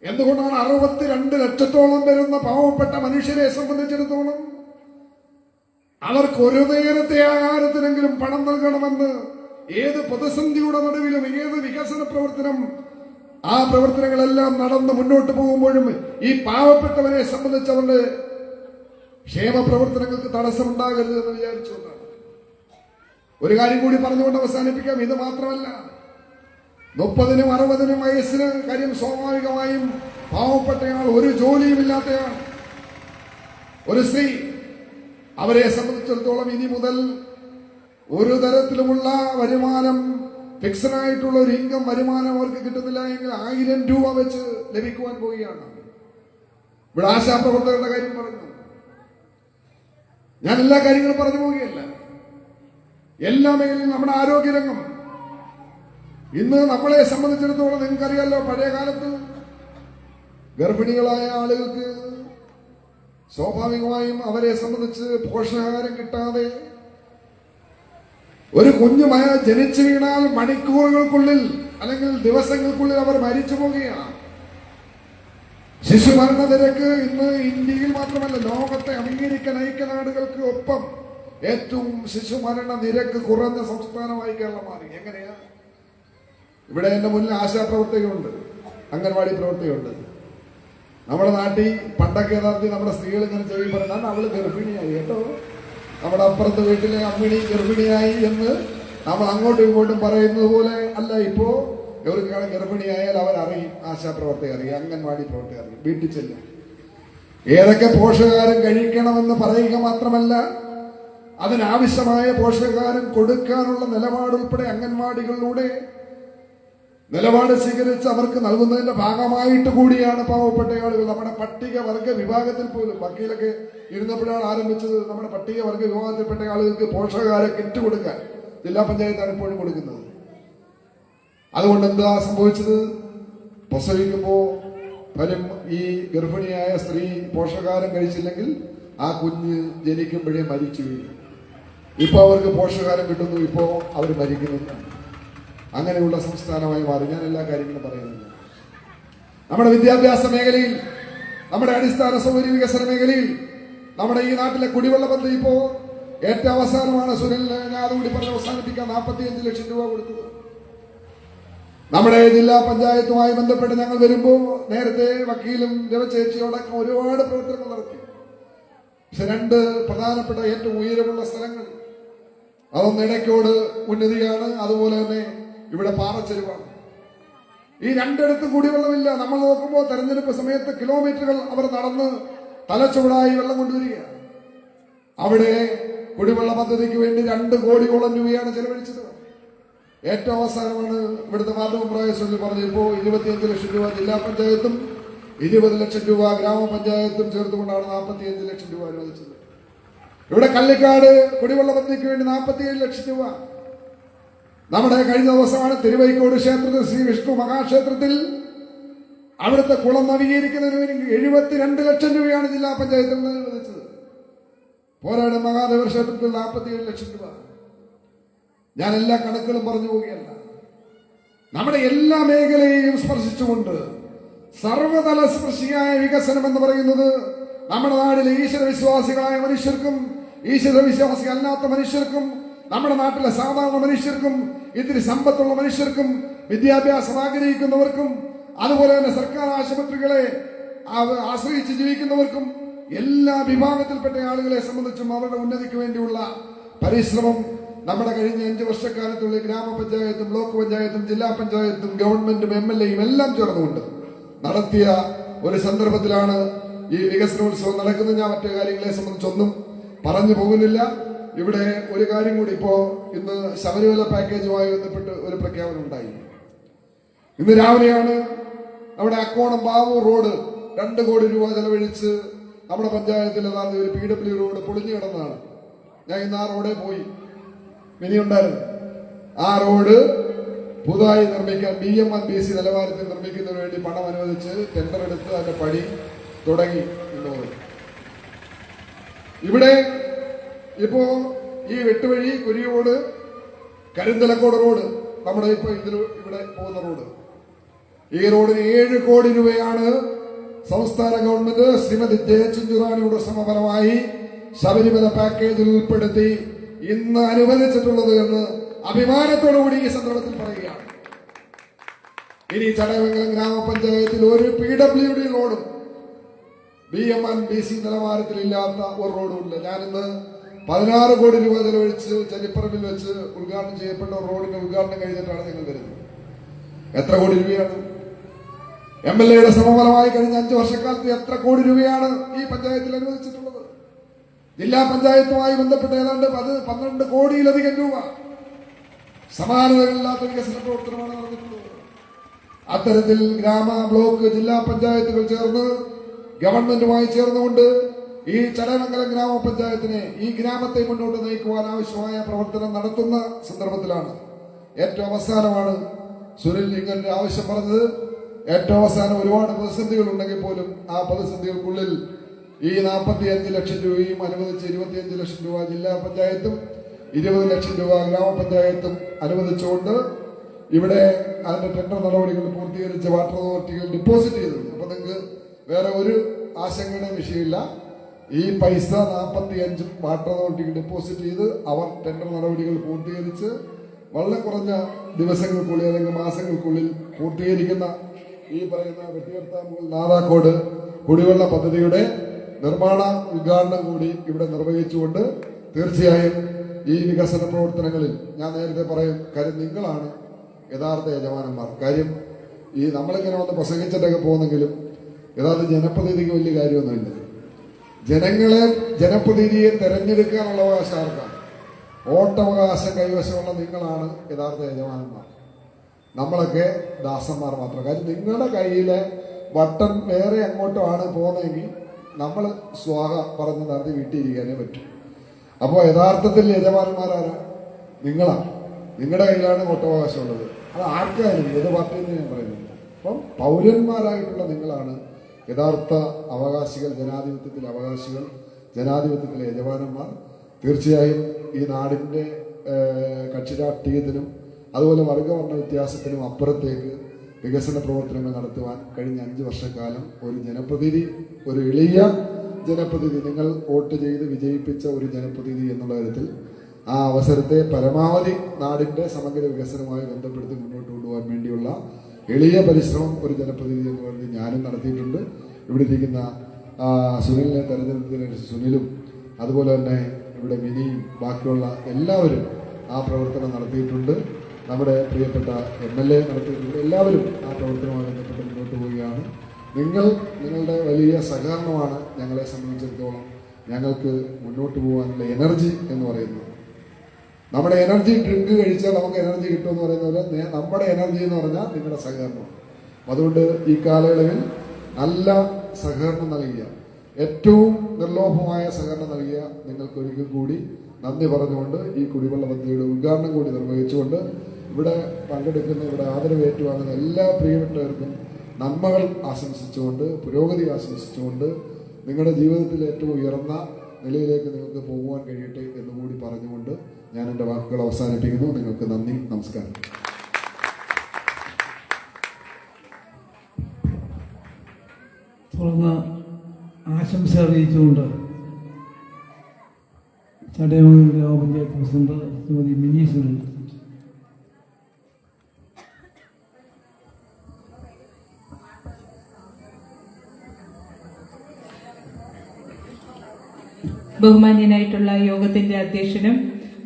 എന്തുകൊണ്ടാണ് 62 ലക്ഷത്തോളം വരുന്ന പാവപ്പെട്ട മനുഷ്യരെ സംബന്ധിച്ചിടത്തോളം അവർക്ക് ഒരു നേരത്തെ ആഹാരത്തിനെങ്കിലും പണം നൽകണമെന്ന് ഏത് പ്രതിസന്ധിയുടെ നടുവിലും ഏത് വികസന പ്രവർത്തനം, ആ പ്രവർത്തനങ്ങളെല്ലാം നടന്ന് മുന്നോട്ട് പോകുമ്പോഴും ഈ പാവപ്പെട്ടവരെ സംബന്ധിച്ച് അവരുടെ ക്ഷേമ പ്രവർത്തനങ്ങൾക്ക് തടസ്സമുണ്ടാകരുത് എന്ന് വിചാരിച്ചുകൊണ്ടാണ്. ഒരു കാര്യം കൂടി പറഞ്ഞുകൊണ്ട് അവസാനിപ്പിക്കാം. ഇത് മാത്രമല്ല, 30-നും 60-നും വയസ്സിന് കാര്യം സ്വാഭാവികമായും പാവപ്പെട്ടയാൾ, ഒരു ജോലിയുമില്ലാത്തയാൾ, ഒരു സ്ത്രീ, അവരെ സംബന്ധിച്ചിടത്തോളം ഇനി മുതൽ ഒരു തരത്തിലുമുള്ള വരുമാനം, ഫിക്സഡ് ആയിട്ടുള്ള ഒരു ഇൻകം വരുമാനം അവർക്ക് കിട്ടുന്നില്ല എങ്കിൽ 1000 രൂപ വെച്ച് ലഭിക്കുവാൻ പോവുകയാണ്. ഇവിടെ ആശാപ്രവർത്തകരുടെ കാര്യം പറഞ്ഞു. ഞാൻ എല്ലാ കാര്യങ്ങളും പറഞ്ഞു പോവുകയല്ല. എല്ലാ മേഖലയിലും നമ്മുടെ ആരോഗ്യരംഗം ഇന്ന് നമ്മളെ സംബന്ധിച്ചിടത്തോളം നിങ്ങൾക്കറിയാലോ, പഴയ കാലത്ത് ഗർഭിണികളായ ആളുകൾക്ക് സ്വാഭാവികമായും അവരെ സംബന്ധിച്ച് പോഷകാഹാരം കിട്ടാതെ ഒരു കുഞ്ഞു ജനിച്ചു വീണാൽ മണിക്കൂറുകൾക്കുള്ളിൽ അല്ലെങ്കിൽ ദിവസങ്ങൾക്കുള്ളിൽ അവർ മരിച്ചു പോവുകയാണ്. ശിശുമരണ നിരക്ക് ഇന്ന് ഇന്ത്യയിൽ മാത്രമല്ല ലോകത്തെ അമേരിക്കൻ ഐക്യനാടുകൾക്ക് ഒപ്പം ഏറ്റവും ശിശുമരണ നിരക്ക് കുറഞ്ഞ സംസ്ഥാനമായി കേരളം മാറി. എങ്ങനെയാ? ഇവിടെ എന്റെ മുന്നിൽ ആശാപ്രവർത്തകരുണ്ട്, അംഗൻവാടി പ്രവർത്തകരുണ്ട്. നമ്മുടെ നാട്ടിൽ പണ്ടൊക്കെ യഥാർത്ഥത്തിൽ നമ്മുടെ സ്ത്രീകൾ ഇങ്ങനെ ചെവി പറഞ്ഞാൽ അവള് ഗർഭിണിയായി കേട്ടോ, നമ്മുടെ അപ്പുറത്ത് വീട്ടിലെ അമ്മിണി ഗർഭിണിയായി എന്ന് നമ്മൾ അങ്ങോട്ടും ഇങ്ങോട്ടും പറയുന്നത് പോലെ അല്ല. ഇപ്പോ ഇവർക്ക് ഗർഭിണിയായാൽ അവരറിയും, ആശാപ്രവർത്തകർ അറിയും, അംഗൻവാടി പ്രവർത്തകർ അറിയും, വീട്ടിൽ ചെല്ലും. ഏതൊക്കെ പോഷകാഹാരം കഴിക്കണമെന്ന് പറയുക മാത്രമല്ല, അതിനാവശ്യമായ പോഷകാഹാരം കൊടുക്കാനുള്ള നിലപാട് ഉൾപ്പെടെ അംഗൻവാടികളിലൂടെ നിലപാട് സ്വീകരിച്ച് അവർക്ക് നൽകുന്നതിന്റെ ഭാഗമായിട്ട് കൂടിയാണ് പാവപ്പെട്ട ആളുകൾ. നമ്മുടെ പട്ടികവർഗ വിഭാഗത്തിൽ പോലും വക്കീലൊക്കെ ഇരുന്നപ്പോഴാണ് ആരംഭിച്ചത് നമ്മുടെ പട്ടികവർഗ വിഭാഗത്തിൽപ്പെട്ട ആളുകൾക്ക് പോഷകാഹാര കിറ്റ് കൊടുക്കാൻ ജില്ലാ പഞ്ചായത്താണ് ഇപ്പോഴും കൊടുക്കുന്നത്. അതുകൊണ്ട് എന്താ സംഭവിച്ചത്? പ്രസവിക്കുമ്പോൾ ഈ ഗർഭിണിയായ സ്ത്രീ പോഷകാഹാരം കഴിച്ചില്ലെങ്കിൽ ആ കുഞ്ഞ് ജനിക്കുമ്പോഴേ മരിച്ചു വീഴും. ഇപ്പൊ അവർക്ക് പോഷകാഹാരം കിട്ടുന്നു, ഇപ്പോ അവർ മരിക്കുന്നില്ല. അങ്ങനെയുള്ള സംസ്ഥാനമായി മാറി. ഞാൻ എല്ലാ കാര്യങ്ങളും പറയുന്നില്ല. നമ്മുടെ വിദ്യാഭ്യാസ മേഖലയിൽ, നമ്മുടെ അടിസ്ഥാന സൗകര്യ വികസന മേഖലയിൽ, നമ്മുടെ ഈ നാട്ടിലെ കുടിവെള്ള പദ്ധതി ഇപ്പോ ഏറ്റവും അവസാനമാണ് സുനിൽ, ഞാൻ അതുകൂടി പറഞ്ഞ് അവസാനിപ്പിക്കാൻ, 45 ലക്ഷം രൂപ കൊടുത്തത്. നമ്മുടെ ജില്ലാ പഞ്ചായത്തുമായി ബന്ധപ്പെട്ട് ഞങ്ങൾ വരുമ്പോൾ നേരത്തെ വക്കീലും രവചേച്ചിയോടൊക്കെ ഒരുപാട് പ്രവർത്തനങ്ങൾ നടത്തി. പക്ഷെ 2 പ്രധാനപ്പെട്ട ഏറ്റവും ഉയരമുള്ള സ്ഥലങ്ങൾ, അതൊന്ന് ഇടയ്ക്കോട് ഉന്നതിയാണ്, അതുപോലെ തന്നെ ഇവിടെ പാറച്ചെരുവാണ്. ഈ രണ്ടിടത്തും കുടിവെള്ളമില്ല. നമ്മൾ നോക്കുമ്പോൾ തെരഞ്ഞെടുപ്പ് സമയത്ത് കിലോമീറ്ററുകൾ അവർ നടന്ന് തലച്ചുവടായി വെള്ളം കൊണ്ടുവരികയാണ്. അവിടെ കുടിവെള്ള പദ്ധതിക്ക് വേണ്ടി 2 കോടിയോളം രൂപയാണ് ചെലവഴിച്ചത്. ഏറ്റവും അവസാനമാണ് ഇവിടുത്തെ വാർഡ് മെമ്പറായ സുനിൽ പറഞ്ഞു, ഇപ്പോൾ 25 ലക്ഷം രൂപ ജില്ലാ പഞ്ചായത്തും 20 ലക്ഷം രൂപ ഗ്രാമപഞ്ചായത്തും ചേർത്തുകൊണ്ടാണ് 45 ലക്ഷം രൂപ അനുവദിച്ചത്. ഇവിടെ കള്ളിക്കാട് കുടിവെള്ള പദ്ധതിക്ക് വേണ്ടി 47 ലക്ഷം രൂപ. നമ്മുടെ കഴിഞ്ഞ ദിവസമാണ് തിരുവൈക്കോട് ക്ഷേത്രത്തിൽ ശ്രീ വിഷ്ണു മഹാക്ഷേത്രത്തിൽ അവിടുത്തെ കുളം നവീകരിക്കുന്നതിന് വേണ്ടി 72 ലക്ഷം രൂപയാണ് ജില്ലാ പഞ്ചായത്തിൽ നിന്ന് അനുവദിച്ചത്. പോരാട് മഹാദേവ ക്ഷേത്രത്തിൽ 47 ലക്ഷം രൂപ. ഞാൻ എല്ലാ കണക്കുകളും പറഞ്ഞു പോവുകയല്ല. നമ്മുടെ എല്ലാ മേഖലയെയും സ്പർശിച്ചുകൊണ്ട് സർവതല സ്പർശിയായ വികസനം എന്ന് പറയുന്നത് നമ്മുടെ നാട്ടിലെ ഈശ്വരവിശ്വാസികളായ മനുഷ്യർക്കും ഈശ്വരവിശ്വാസികളല്ലാത്ത മനുഷ്യർക്കും നമ്മുടെ നാട്ടിലെ സാധാരണ മനുഷ്യർക്കും ഇത്തിരി സമ്പത്തുള്ള മനുഷ്യർക്കും വിദ്യാഭ്യാസം ആഗ്രഹിക്കുന്നവർക്കും അതുപോലെ തന്നെ സർക്കാർ ആശുപത്രികളെ ആശ്രയിച്ച് ജീവിക്കുന്നവർക്കും എല്ലാ വിഭാഗത്തിൽപ്പെട്ട ആളുകളെ സംബന്ധിച്ചും അവരുടെ ഉന്നതിക്ക് വേണ്ടിയുള്ള പരിശ്രമം നമ്മുടെ കഴിഞ്ഞ 5 വർഷക്കാലത്തുള്ളിൽ ഗ്രാമപഞ്ചായത്തും ബ്ലോക്ക് പഞ്ചായത്തും ജില്ലാ പഞ്ചായത്തും ഗവൺമെന്റും MLAയും എല്ലാം ചേർന്നുകൊണ്ട് നടത്തിയ ഒരു സന്ദർഭത്തിലാണ് ഈ വികസനോത്സവം നടക്കുന്നത്. ഞാൻ മറ്റു കാര്യങ്ങളെ സംബന്ധിച്ചൊന്നും പറഞ്ഞു പോകുന്നില്ല. ഇവിടെ ഒരു കാര്യം കൂടി, ഇന്ന് ശബരിമല പാക്കേജുമായി ബന്ധപ്പെട്ട് ഒരു പ്രഖ്യാപനം ഉണ്ടായി. ഇന്ന് രാവിലെയാണ് നമ്മുടെ അക്കോണം ബാവൂർ റോഡ് 2 കോടി രൂപ ചെലവഴിച്ച് നമ്മുടെ പഞ്ചായത്തിൽ ഒരു PW റോഡ് പൊളിഞ്ഞു കിടന്നതാണ്. ഞാൻ ഇന്ന് ആ റോഡേ പോയി, മിനിയുണ്ടായിരുന്നു. ആ റോഡ് പുതുതായി നിർമ്മിക്കാൻ BMNBC നിലവാരത്തിൽ നിർമ്മിക്കുന്നതിന് വേണ്ടി പണം അനുവദിച്ച് ടെൻഡർ എടുത്ത് അതിന്റെ പണി തുടങ്ങി. ഇവിടെ ഇപ്പോ ഈ വെട്ടുവഴി കുരിയോട് കരിന്തലക്കോട് റോഡ് നമ്മുടെ ഇവിടെ പോകുന്ന റോഡ്, ഈ റോഡിന് 7 കോടി രൂപയാണ് സംസ്ഥാന ഗവൺമെന്റ് ശ്രീമതി ജയചന്ദ്രാണിയുടെ ശ്രമഫലമായി ശബരിമല പാക്കേജിൽ ഉൾപ്പെടുത്തി ഇന്ന് അനുവദിച്ചിട്ടുള്ളത് എന്ന് അഭിമാനത്തോടുകൂടി ഈ സന്ദർഭത്തിൽ പറയുകയാണ്. ഇനി ചടയമംഗലം ഗ്രാമപഞ്ചായത്തിൽ ഒരു PWD റോഡും BMNBC നിലവാരത്തിലില്ലാത്ത ഒരു റോഡും ഇല്ല. ഞാനിന്ന് 16 കോടി രൂപ ചെലവഴിച്ച് ചരിപ്പറമ്പിൽ വെച്ച് ഉദ്ഘാടനം ചെയ്യപ്പെട്ട ഒരു റോഡിന്റെ ഉദ്ഘാടനം കഴിഞ്ഞിട്ടാണ് നിങ്ങൾ വരുന്നത്. എത്ര കോടി രൂപയാണ് MLAയുടെ ശ്രമഫലമായി കഴിഞ്ഞ 5 വർഷക്കാലത്ത് എത്ര കോടി രൂപയാണ് ഈ പഞ്ചായത്തിൽ അനുവദിച്ചിട്ടുള്ളത്? ജില്ലാ പഞ്ചായത്തുമായി ബന്ധപ്പെട്ട് ഏതാണ്ട് 12 കോടിയിലധികം രൂപ സമാനതകളില്ലാത്ത വികസന പ്രവർത്തനമാണ് നടന്നിട്ടുള്ളത്. അത്തരത്തിൽ ഗ്രാമ ബ്ലോക്ക് ജില്ലാ പഞ്ചായത്തുകൾ ചേർന്ന് ഗവൺമെന്റുമായി ചേർന്നുകൊണ്ട് ഈ ചടയമംഗലം ഗ്രാമപഞ്ചായത്തിനെ ഈ ഗ്രാമത്തെ മുന്നോട്ട് നയിക്കുവാൻ ആവശ്യമായ പ്രവർത്തനം നടത്തുന്ന സന്ദർഭത്തിലാണ് ഏറ്റവും അവസാനമാണ് സുനിൽ ഇങ്ങനെ ആവശ്യം പറഞ്ഞത്. ഏറ്റവും അവസാനം ഒരുപാട് പ്രതിസന്ധികൾ ഉണ്ടെങ്കിൽ പോലും ആ പ്രതിസന്ധികൾക്കുള്ളിൽ ഈ 45 ലക്ഷം രൂപയും അനുവദിച്ച് 25 ലക്ഷം രൂപ ജില്ലാ പഞ്ചായത്തും 20 ലക്ഷം രൂപ ഗ്രാമപഞ്ചായത്തും അനുവദിച്ചുകൊണ്ട് ഇവിടെ അതിന്റെ ടെൻഡർ നടപടികൾ പൂർത്തീകരിച്ച് വാട്ടർ അതോറിറ്റികൾ ഡിപ്പോസിറ്റ് ചെയ്തിട്ടുണ്ട്. അപ്പൊ നിങ്ങൾക്ക് വേറെ ഒരു ആശങ്കയുടെ വിഷയമില്ല. ഈ പൈസ 45 വാട്ടർ അതോറിറ്റിക്ക് ഡിപ്പോസിറ്റ് ചെയ്ത് അവർ ടെൻഡർ നടപടികൾ പൂർത്തീകരിച്ച് വളരെ കുറഞ്ഞ ദിവസങ്ങൾക്കുള്ളിൽ അല്ലെങ്കിൽ മാസങ്ങൾക്കുള്ളിൽ പൂർത്തീകരിക്കുന്ന ഈ പറയുന്ന വെട്ടിയർത്താമുകൾ നാദാക്കോട് കുടിവെള്ള പദ്ധതിയുടെ നിർമ്മാണ ഉദ്ഘാടനം കൂടി ഇവിടെ നിർവഹിച്ചുകൊണ്ട് തീർച്ചയായും ഈ വികസന പ്രവർത്തനങ്ങളിൽ ഞാൻ നേരത്തെ പറയും കാര്യം നിങ്ങളാണ് യഥാർത്ഥ യജമാനന്മാർ. കാര്യം ഈ നമ്മളിങ്ങനെ വന്ന് പ്രസംഗിച്ചിട്ടൊക്കെ പോകുന്നെങ്കിലും യഥാർത്ഥ ജനപ്രതിനിധിക്ക് വലിയ കാര്യമൊന്നുമില്ല. ജനപ്രതിനിധിയെ തെരഞ്ഞെടുക്കാനുള്ള അവകാശം ആർക്കാണ്? വോട്ടവകാശം കൈവശമുള്ള നിങ്ങളാണ് യഥാർത്ഥ യജമാനന്മാർ. നമ്മളൊക്കെ ദാസന്മാർ മാത്രം. കാര്യം നിങ്ങളുടെ കയ്യിലെ ബട്ടൺ വേറെ അങ്ങോട്ടുമാണ് പോകുന്നതെങ്കിൽ നമ്മൾ സ്വാഹ പറഞ്ഞ് നടത്തി വീട്ടിയിരിക്കാനേ പറ്റും. അപ്പോൾ യഥാർത്ഥത്തിൽ യജമാനന്മാരാരാ? നിങ്ങളാണ്. നിങ്ങളുടെ കയ്യിലാണ് വോട്ടവകാശമുള്ളത്. അത് ആർക്കായാലും ഏത് പാർട്ടിയെന്ന് ഞാൻ പറയുന്നില്ല. അപ്പം പൗരന്മാരായിട്ടുള്ള നിങ്ങളാണ് യഥാർത്ഥ അവകാശികൾ, ജനാധിപത്യത്തിലെ അവകാശികൾ, ജനാധിപത്യത്തിലെ യജമാനന്മാർ. തീർച്ചയായും ഈ നാടിന്റെ കക്ഷി രാഷ്ട്രീയത്തിനും അതുപോലെ വർഗവർണ്ണ വ്യത്യാസത്തിനും അപ്പുറത്തേക്ക് വികസന പ്രവർത്തനങ്ങൾ നടത്തുവാൻ കഴിഞ്ഞ 5 വർഷക്കാലം ഒരു ജനപ്രതിനിധി, ഒരു എളിയ ജനപ്രതിനിധി, നിങ്ങൾ വോട്ട് ചെയ്ത് വിജയിപ്പിച്ച ഒരു ജനപ്രതിനിധി എന്നുള്ള തരത്തിൽ ആ അവസരത്തെ പരമാവധി നാടിന്റെ സമഗ്ര വികസനവുമായി ബന്ധപ്പെടുത്തി മുന്നോട്ട് കൊണ്ടുപോകാൻ വേണ്ടിയുള്ള എളിയ പരിശ്രമം ഒരു ജനപ്രതിനിധി എന്ന് പറഞ്ഞ് ഞാനും നടത്തിയിട്ടുണ്ട്. ഇവിടെ ഇരിക്കുന്ന സുനിലിനെ തെരഞ്ഞെടുത്തതിന് സുനിലും അതുപോലെ തന്നെ ഇവിടെ മിനിയും ബാക്കിയുള്ള എല്ലാവരും ആ പ്രവർത്തനം നടത്തിയിട്ടുണ്ട്. നമ്മുടെ പ്രിയപ്പെട്ട MLA നടത്തിയിട്ടുണ്ട്. എല്ലാവരും ആ പ്രവർത്തനവുമായി ബന്ധപ്പെട്ട് മുന്നോട്ട് പോവുകയാണ്. നിങ്ങളുടെ വലിയ സഹകരണമാണ് ഞങ്ങളെ സംബന്ധിച്ചിടത്തോളം ഞങ്ങൾക്ക് മുന്നോട്ട് പോകാനുള്ള എനർജി എന്ന് പറയുന്നത്. നമ്മുടെ എനർജി ഡ്രിങ്ക് കഴിച്ചാൽ നമുക്ക് എനർജി കിട്ടുമെന്ന് പറയുന്നത് നമ്മുടെ എനർജി എന്ന് പറഞ്ഞാൽ നിങ്ങളുടെ സഹകരണമാണ്. അതുകൊണ്ട് ഈ കാലയളവിൽ നല്ല സഹകരണം നൽകിയ, ഏറ്റവും നിർലോഭമായ സഹകരണം നൽകിയ നിങ്ങൾക്ക് ഒരിക്കൽ കൂടി നന്ദി പറഞ്ഞുകൊണ്ട് ഈ കുടിവെള്ള പദ്ധതിയുടെ ഉദ്ഘാടനം കൂടി നിർവഹിച്ചുകൊണ്ട് ഇവിടെ പങ്കെടുക്കുന്ന, ഇവിടെ ആദരവ് ഏറ്റുവാങ്ങുന്ന എല്ലാ പ്രിയപ്പെട്ടവർക്കും നന്മകൾ ആശംസിച്ചുകൊണ്ട്, പുരോഗതി ആശംസിച്ചുകൊണ്ട്, നിങ്ങളുടെ ജീവിതത്തിൽ ഏറ്റവും ഉയർന്ന നിലയിലേക്ക് നിങ്ങൾക്ക് പോകുവാൻ കഴിയട്ടെ എന്നുകൂടി പറഞ്ഞുകൊണ്ട് ഞാൻ എൻ്റെ വാക്കുകൾ അവസാനിപ്പിക്കുന്നു. നിങ്ങൾക്ക് നന്ദി, നമസ്കാരം. തുടർന്ന് ആശംസ അറിയിച്ചുകൊണ്ട് ചടയമംഗലം ഗ്രാമപഞ്ചായത്ത് പ്രസിഡന്റ് ശ്രീമതി മിനി സുനിൽ. ബഹുമാന്യനായിട്ടുള്ള യോഗത്തിന്റെ അധ്യക്ഷനും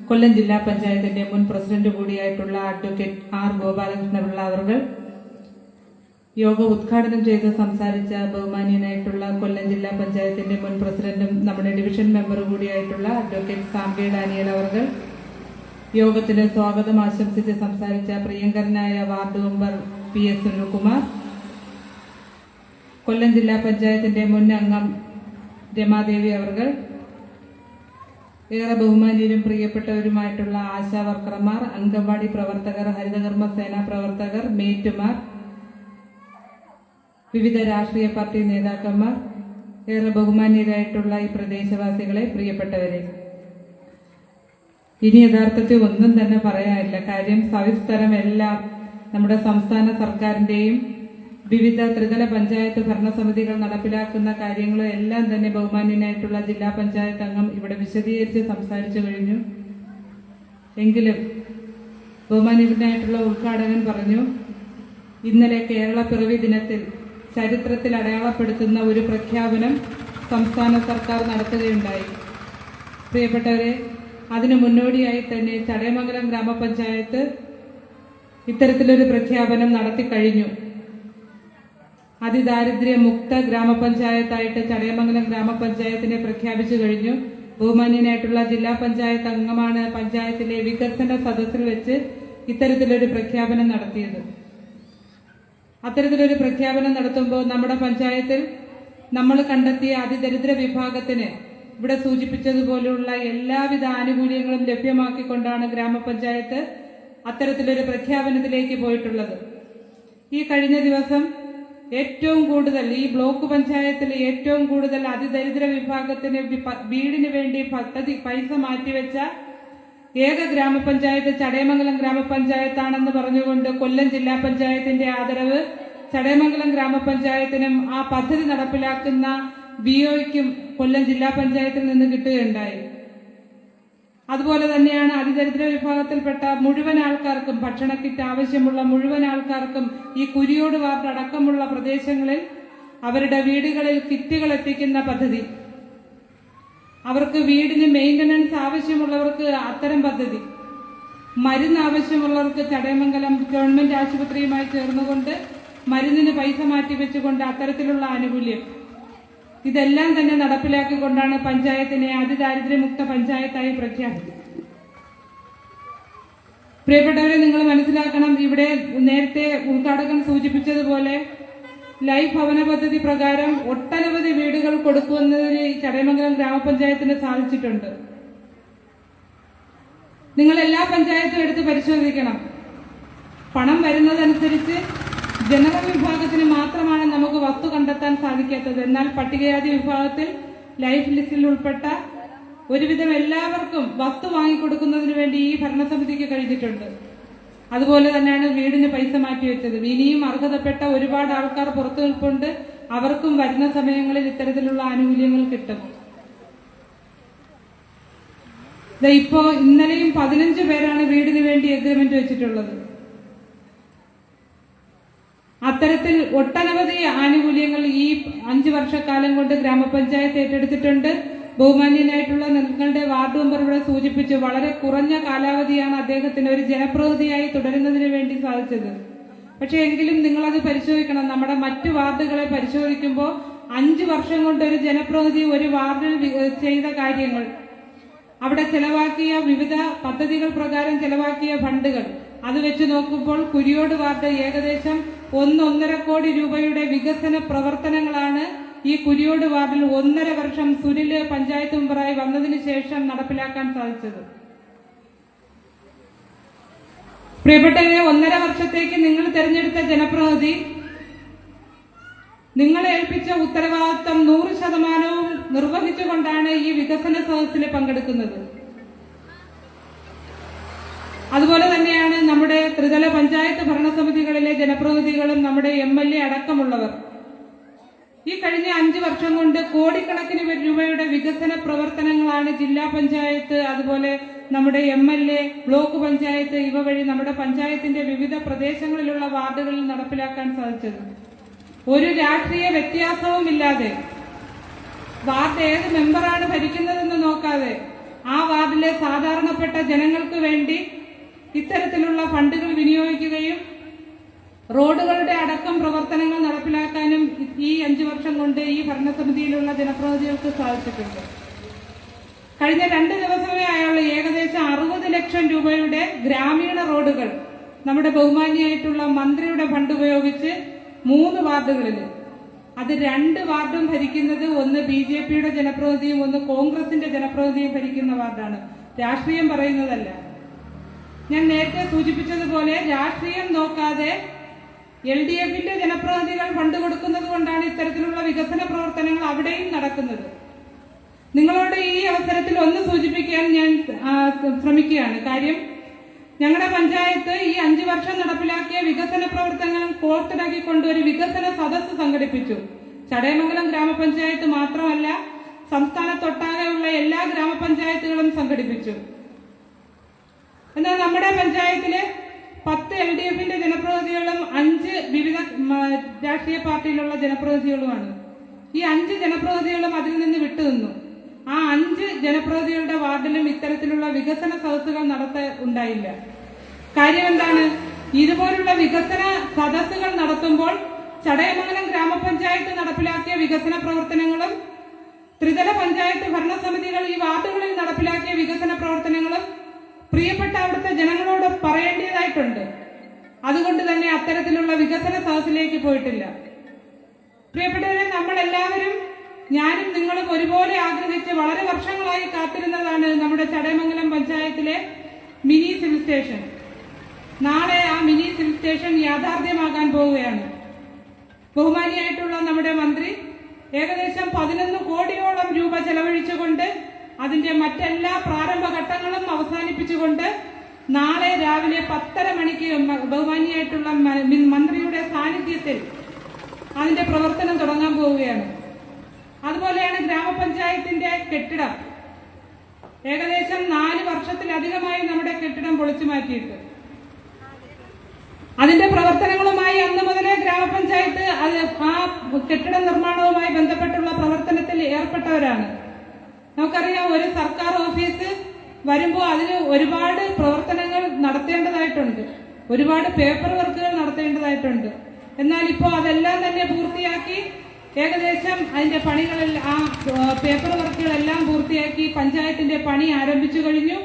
കൊല്ലം ജില്ലാ പഞ്ചായത്തിന്റെ മുൻ പ്രസിഡന്റ് കൂടിയായിട്ടുള്ള അഡ്വക്കേറ്റ് ആർ ഗോപാലകൃഷ്ണപിള്ള അവർ, യോഗം ഉദ്ഘാടനം ചെയ്ത് സംസാരിച്ച ബഹുമാന്യനായിട്ടുള്ള കൊല്ലം ജില്ലാ പഞ്ചായത്തിന്റെ മുൻ പ്രസിഡന്റും നമ്മുടെ ഡിവിഷൻ മെമ്പർ കൂടിയായിട്ടുള്ള അഡ്വക്കേറ്റ് സാംകെ ഡാനിയൽ അവർ, യോഗത്തിന് സ്വാഗതം ആശംസിച്ച് സംസാരിച്ച പ്രിയങ്കരനായ വാർഡ് മെമ്പർ PS സുനിൽകുമാർ, കൊല്ലം ജില്ലാ പഞ്ചായത്തിന്റെ മുൻ അംഗം രമാദേവി അവർ, ഏറെ ബഹുമാന്യരും പ്രിയപ്പെട്ടവരുമായിട്ടുള്ള ആശാ വർക്കർമാർ, അംഗൻവാടി പ്രവർത്തകർ, ഹരിതകർമ്മ സേനാ പ്രവർത്തകർ, മേറ്റുമാർ, വിവിധ രാഷ്ട്രീയ പാർട്ടി നേതാക്കന്മാർ, ഏറെ ബഹുമാന്യരായിട്ടുള്ള ഈ പ്രദേശവാസികളെ, പ്രിയപ്പെട്ടവരെ, ഇനി യഥാർത്ഥത്തിൽ ഒന്നും തന്നെ പറയാനില്ല. കാര്യം സവിസ്തരം എല്ലാം നമ്മുടെ സംസ്ഥാന സർക്കാരിന്റെയും വിവിധ ത്രിതല പഞ്ചായത്ത് ഭരണസമിതികൾ നടപ്പിലാക്കുന്ന കാര്യങ്ങളും എല്ലാം തന്നെ ബഹുമാന്യനായിട്ടുള്ള ജില്ലാ പഞ്ചായത്ത് അംഗം ഇവിടെ വിശദീകരിച്ച് സംസാരിച്ചു കഴിഞ്ഞു. എങ്കിലും ബഹുമാന്യനായിട്ടുള്ള ഉദ്ഘാടകൻ പറഞ്ഞു, ഇന്നലെ കേരള പിറവി ദിനത്തിൽ ചരിത്രത്തിൽ അടയാളപ്പെടുത്തുന്ന ഒരു പ്രഖ്യാപനം സംസ്ഥാന സർക്കാർ നടത്തുകയുണ്ടായി. പ്രിയപ്പെട്ടവരെ, അതിനു മുന്നോടിയായി തന്നെ ചടയമംഗലം ഗ്രാമപഞ്ചായത്ത് ഇത്തരത്തിലൊരു പ്രഖ്യാപനം നടത്തിക്കഴിഞ്ഞു. അതിദാരിദ്ര്യമുക്ത ഗ്രാമപഞ്ചായത്തായിട്ട് ചടയമംഗലം ഗ്രാമപഞ്ചായത്തിനെ പ്രഖ്യാപിച്ചു കഴിഞ്ഞു. ബഹുമാന്യനായിട്ടുള്ള ജില്ലാ പഞ്ചായത്ത് അംഗമാണ് പഞ്ചായത്തിലെ വികസന സദസ്സിൽ വെച്ച് ഇത്തരത്തിലൊരു പ്രഖ്യാപനം നടത്തിയത്. അത്തരത്തിലൊരു പ്രഖ്യാപനം നടത്തുമ്പോൾ നമ്മുടെ പഞ്ചായത്തിൽ നമ്മൾ കണ്ടെത്തിയ അതിദരിദ്ര വിഭാഗത്തിന് ഇവിടെ സൂചിപ്പിച്ചതുപോലുള്ള എല്ലാവിധ ആനുകൂല്യങ്ങളും ലഭ്യമാക്കിക്കൊണ്ടാണ് ഗ്രാമപഞ്ചായത്ത് അത്തരത്തിലൊരു പ്രഖ്യാപനത്തിലേക്ക് പോയിട്ടുള്ളത്. ഈ കഴിഞ്ഞ ദിവസം ഏറ്റവും കൂടുതൽ ഈ ബ്ലോക്ക് പഞ്ചായത്തിൽ ഏറ്റവും കൂടുതൽ അതിദരിദ്ര വിഭാഗത്തിന് വീടിന് വേണ്ടി പൈസ മാറ്റിവെച്ച ഏക ഗ്രാമപഞ്ചായത്ത് ചടയമംഗലം ഗ്രാമപഞ്ചായത്താണെന്ന് പറഞ്ഞുകൊണ്ട് കൊല്ലം ജില്ലാ പഞ്ചായത്തിന്റെ ആദരവ് ചടയമംഗലം ഗ്രാമപഞ്ചായത്തിനും ആ പദ്ധതി നടപ്പിലാക്കുന്ന BOയ്ക്കും കൊല്ലം ജില്ലാ പഞ്ചായത്തിൽ നിന്ന് കിട്ടുകയുണ്ടായി. അതുപോലെ തന്നെയാണ് അതിദരിദ്ര വിഭാഗത്തിൽപ്പെട്ട മുഴുവൻ ആൾക്കാർക്കും ഭക്ഷണ കിറ്റ് ആവശ്യമുള്ള മുഴുവൻ ആൾക്കാർക്കും ഈ കുരിയോട് വാർഡ് അടക്കമുള്ള പ്രദേശങ്ങളിൽ അവരുടെ വീടുകളിൽ കിറ്റുകൾ എത്തിക്കുന്ന പദ്ധതി, അവർക്ക് വീടിന് മെയിൻ്റനൻസ് ആവശ്യമുള്ളവർക്ക് അത്തരം പദ്ധതി, മരുന്ന് ആവശ്യമുള്ളവർക്ക് ചടയമംഗലം ഗവൺമെന്റ് ആശുപത്രിയുമായി ചേർന്നുകൊണ്ട് മരുന്നിന് പൈസ മാറ്റിവെച്ചുകൊണ്ട് അത്തരത്തിലുള്ള ആനുകൂല്യം, ഇതെല്ലാം തന്നെ നടപ്പിലാക്കിക്കൊണ്ടാണ് പഞ്ചായത്തിനെ അതിദാരിദ്ര്യമുക്ത പഞ്ചായത്തായി പ്രഖ്യാപിച്ചത്. പ്രിയപ്പെട്ടവരെ, നിങ്ങൾ മനസ്സിലാക്കണം, ഇവിടെ നേരത്തെ ഉദ്ഘാടകൻ സൂചിപ്പിച്ചതുപോലെ ലൈഫ് ഭവന പദ്ധതി പ്രകാരം ഒട്ടനവധി വീടുകൾ കൊടുക്കുന്നതിന് ചടയമംഗലം ഗ്രാമപഞ്ചായത്തിന് സാധിച്ചിട്ടുണ്ട്. നിങ്ങൾ എല്ലാ പഞ്ചായത്തും എടുത്ത് പരിശോധിക്കണം. പണം വരുന്നതനുസരിച്ച് ജനറൽ വിഭാഗത്തിന് മാത്രമാണ് നമുക്ക് വസ്തു കണ്ടെത്താൻ സാധിക്കാത്തത്. എന്നാൽ പട്ടികജാതി വിഭാഗത്തിൽ ലൈഫ് ലിസ്റ്റിൽ ഉൾപ്പെട്ട ഒരുവിധം എല്ലാവർക്കും വസ്തു വാങ്ങിക്കൊടുക്കുന്നതിന് വേണ്ടി ഈ ഭരണസമിതിക്ക് കഴിഞ്ഞിട്ടുണ്ട്. അതുപോലെ തന്നെയാണ് വീടിന് പൈസ മാറ്റിവെച്ചത്. ഇനിയും അർഹതപ്പെട്ട ഒരുപാട് ആൾക്കാർ പുറത്തു നിൽപ്പുണ്ട്. അവർക്കും വരുന്ന സമയങ്ങളിൽ ഇത്തരത്തിലുള്ള ആനുകൂല്യങ്ങൾ കിട്ടും. ഇപ്പോ ഇന്നലെയും 15 പേരാണ് വീടിന് വേണ്ടി എഗ്രിമെന്റ് വെച്ചിട്ടുള്ളത്. അത്തരത്തിൽ ഒട്ടനവധി ആനുകൂല്യങ്ങൾ ഈ 5 വർഷക്കാലം കൊണ്ട് ഗ്രാമപഞ്ചായത്ത് ഏറ്റെടുത്തിട്ടുണ്ട്. ബഹുമാന്യനായിട്ടുള്ള നിങ്ങളുടെ വാർഡ് മെമ്പർ ഇവിടെ സൂചിപ്പിച്ചു, വളരെ കുറഞ്ഞ കാലാവധിയാണ് അദ്ദേഹത്തിന് ഒരു ജനപ്രതിനിധിയായി തുടരുന്നതിന് വേണ്ടി സാധിച്ചത്. പക്ഷെ എങ്കിലും നിങ്ങളത് പരിശോധിക്കണം. നമ്മുടെ മറ്റു വാർഡുകളെ പരിശോധിക്കുമ്പോൾ 5 വർഷം കൊണ്ട് ഒരു ജനപ്രതിനിധി ഒരു വാർഡിൽ ചെയ്ത കാര്യങ്ങൾ, അവിടെ ചെലവാക്കിയ വിവിധ പദ്ധതികൾ പ്രകാരം ചെലവാക്കിയ ഫണ്ടുകൾ, അത് വെച്ച് നോക്കുമ്പോൾ കുരിയോട് വാർഡ് ഏകദേശം 1.5 കോടി രൂപയുടെ വികസന പ്രവർത്തനങ്ങളാണ് ഈ കുരിയോട് വാർഡിൽ 1.5 വർഷം സുനില് പഞ്ചായത്ത് മെമ്പറായി വന്നതിന് ശേഷം നടപ്പിലാക്കാൻ സാധിച്ചത്. പ്രിയപ്പെട്ടവരെ, 1.5 വർഷത്തേക്ക് നിങ്ങൾ തെരഞ്ഞെടുത്ത ജനപ്രതിനിധി നിങ്ങളെ ഏൽപ്പിച്ച ഉത്തരവാദിത്വം 100% നിർവഹിച്ചുകൊണ്ടാണ് ഈ വികസന സദസ്സിൽ പങ്കെടുക്കുന്നത്. അതുപോലെ തന്നെയാണ് നമ്മുടെ ത്രിതല പഞ്ചായത്ത് ഭരണസമിതികളിലെ ജനപ്രതിനിധികളും നമ്മുടെ MLA അടക്കമുള്ളവർ. ഈ കഴിഞ്ഞ 5 വർഷം കൊണ്ട് കോടിക്കണക്കിന് രൂപയുടെ വികസന പ്രവർത്തനങ്ങളാണ് ജില്ലാ പഞ്ചായത്ത്, അതുപോലെ നമ്മുടെ MLA, ബ്ലോക്ക് പഞ്ചായത്ത് ഇവ വഴി നമ്മുടെ പഞ്ചായത്തിന്റെ വിവിധ പ്രദേശങ്ങളിലുള്ള വാർഡുകളിൽ നടപ്പിലാക്കാൻ സാധിച്ചത്. ഒരു രാഷ്ട്രീയ വ്യത്യാസവും ഇല്ലാതെ, വാർഡ് ഏത് മെമ്പറാണ് ഭരിക്കുന്നതെന്ന് നോക്കാതെ ആ വാർഡിലെ സാധാരണപ്പെട്ട ജനങ്ങൾക്ക് വേണ്ടി ഇത്തരത്തിലുള്ള ഫണ്ടുകൾ വിനിയോഗിക്കുകയും റോഡുകളുടെ അടക്കം പ്രവർത്തനങ്ങൾ നടപ്പിലാക്കാനും ഈ 5 വർഷം കൊണ്ട് ഈ ഭരണസമിതിയിലുള്ള ജനപ്രതിനിധികൾക്ക് സാധിച്ചിട്ടുണ്ട്. കഴിഞ്ഞ 2 ദിവസമേ ആയുള്ള ഏകദേശം 60 ലക്ഷം രൂപയുടെ ഗ്രാമീണ റോഡുകൾ നമ്മുടെ ബഹുമാന്യായിട്ടുള്ള മന്ത്രിയുടെ ഫണ്ട് ഉപയോഗിച്ച് 3 വാർഡുകളിൽ, അത് 2 വാർഡും ഭരിക്കുന്നത് ഒന്ന് BJPയുടെ ജനപ്രതിനിധിയും ഒന്ന് കോൺഗ്രസിന്റെ ജനപ്രതിനിധിയും ഭരിക്കുന്ന വാർഡാണ്. രാഷ്ട്രീയം പറയുന്നതല്ല. ഞാൻ നേരത്തെ സൂചിപ്പിച്ചതുപോലെ രാഷ്ട്രീയം നോക്കാതെ LDFന്റെ ജനപ്രതിനിധികൾ ഫണ്ട് കൊടുക്കുന്നത് കൊണ്ടാണ് ഇത്തരത്തിലുള്ള വികസന പ്രവർത്തനങ്ങൾ അവിടെയും നടക്കുന്നത്. നിങ്ങളോട് ഈ അവസരത്തിൽ ഒന്ന് സൂചിപ്പിക്കാൻ ഞാൻ ശ്രമിക്കുകയാണ്. കാര്യം, ഞങ്ങളുടെ പഞ്ചായത്ത് ഈ 5 വർഷം നടപ്പിലാക്കിയ വികസന പ്രവർത്തനങ്ങൾ കോർത്തിണക്കിക്കൊണ്ട് ഒരു വികസന സദസ്സ് സംഘടിപ്പിച്ചു. ചടയമംഗലം ഗ്രാമപഞ്ചായത്ത് മാത്രമല്ല, സംസ്ഥാനത്തൊട്ടാകെയുള്ള എല്ലാ ഗ്രാമപഞ്ചായത്തുകളും സംഘടിപ്പിച്ചു. എന്നാൽ നമ്മുടെ പഞ്ചായത്തില് 10 LDFന്റെ ജനപ്രതിനിധികളും 5 വിവിധ രാഷ്ട്രീയ പാർട്ടിയിലുള്ള ജനപ്രതിനിധികളുമാണ്. ഈ 5 ജനപ്രതിനിധികളും അതിൽ നിന്ന് വിട്ടുനിന്നു. ആ 5 ജനപ്രതിനിധികളുടെ വാർഡിലും ഇത്തരത്തിലുള്ള വികസന സദസ്സുകൾ ഉണ്ടായില്ല. കാര്യം എന്താണ്? ഇതുപോലുള്ള വികസന സദസ്സുകൾ നടത്തുമ്പോൾ ചടയമംഗലം ഗ്രാമപഞ്ചായത്ത് നടപ്പിലാക്കിയ വികസന പ്രവർത്തനങ്ങളും ത്രിതല പഞ്ചായത്ത് ഭരണസമിതികൾ ഈ വാർഡുകളിൽ നടപ്പിലാക്കിയ വികസന പ്രവർത്തനങ്ങളും പ്രിയപ്പെട്ട അവിടുത്തെ ജനങ്ങളോട് പറയേണ്ടതായിട്ടുണ്ട്. അതുകൊണ്ട് തന്നെ അത്തരത്തിലുള്ള വികസന സദസ്സിലേക്ക് പോയിട്ടില്ല. പ്രിയപ്പെട്ടവരെ, നമ്മളെല്ലാവരും, ഞാനും നിങ്ങളും ഒരുപോലെ ആഗ്രഹിച്ച് വളരെ വർഷങ്ങളായി കാത്തിരുന്നതാണ് നമ്മുടെ ചടയമംഗലം പഞ്ചായത്തിലെ മിനി സിവിൽ സ്റ്റേഷൻ. നാളെ ആ മിനി സിവിൽ സ്റ്റേഷൻ യാഥാർത്ഥ്യമാകാൻ പോവുകയാണ്. ബഹുമാനിയായിട്ടുള്ള നമ്മുടെ മന്ത്രി ഏകദേശം 11 കോടിയോളം രൂപ ചെലവഴിച്ചുകൊണ്ട് അതിന്റെ മറ്റെല്ലാ പ്രാരംഭ ഘട്ടങ്ങളും അവസാനിപ്പിച്ചുകൊണ്ട് നാളെ രാവിലെ 10:30 മണിക്ക് ബഹുമാനിയായിട്ടുള്ള മന്ത്രിയുടെ സാന്നിധ്യത്തിൽ അതിന്റെ പ്രവർത്തനം തുടങ്ങാൻ പോവുകയാണ്. അതുപോലെയാണ് ഗ്രാമപഞ്ചായത്തിന്റെ കെട്ടിടം. ഏകദേശം 4 വർഷത്തിലധികമായി നമ്മുടെ കെട്ടിടം പൊളിച്ചു മാറ്റിയിട്ട് അതിന്റെ പ്രവർത്തനങ്ങളുമായി അന്ന് മുതലേ ഗ്രാമപഞ്ചായത്ത് ആ കെട്ടിട നിർമ്മാണവുമായി ബന്ധപ്പെട്ടുള്ള പ്രവർത്തനത്തിൽ ഏർപ്പെട്ടവരാണ്. നമുക്കറിയാം, ഒരു സർക്കാർ ഓഫീസ് വരുമ്പോൾ അതിന് ഒരുപാട് പ്രവർത്തനങ്ങൾ നടത്തേണ്ടതായിട്ടുണ്ട്, ഒരുപാട് പേപ്പർ വർക്കുകൾ നടത്തേണ്ടതായിട്ടുണ്ട്. എന്നാൽ ഇപ്പോൾ അതെല്ലാം തന്നെ പൂർത്തിയാക്കി, ഏകദേശം അതിന്റെ പണികളെല്ലാം, ആ പേപ്പർ വർക്കുകളെല്ലാം പൂർത്തിയാക്കി പഞ്ചായത്തിന്റെ പണി ആരംഭിച്ചു കഴിഞ്ഞു.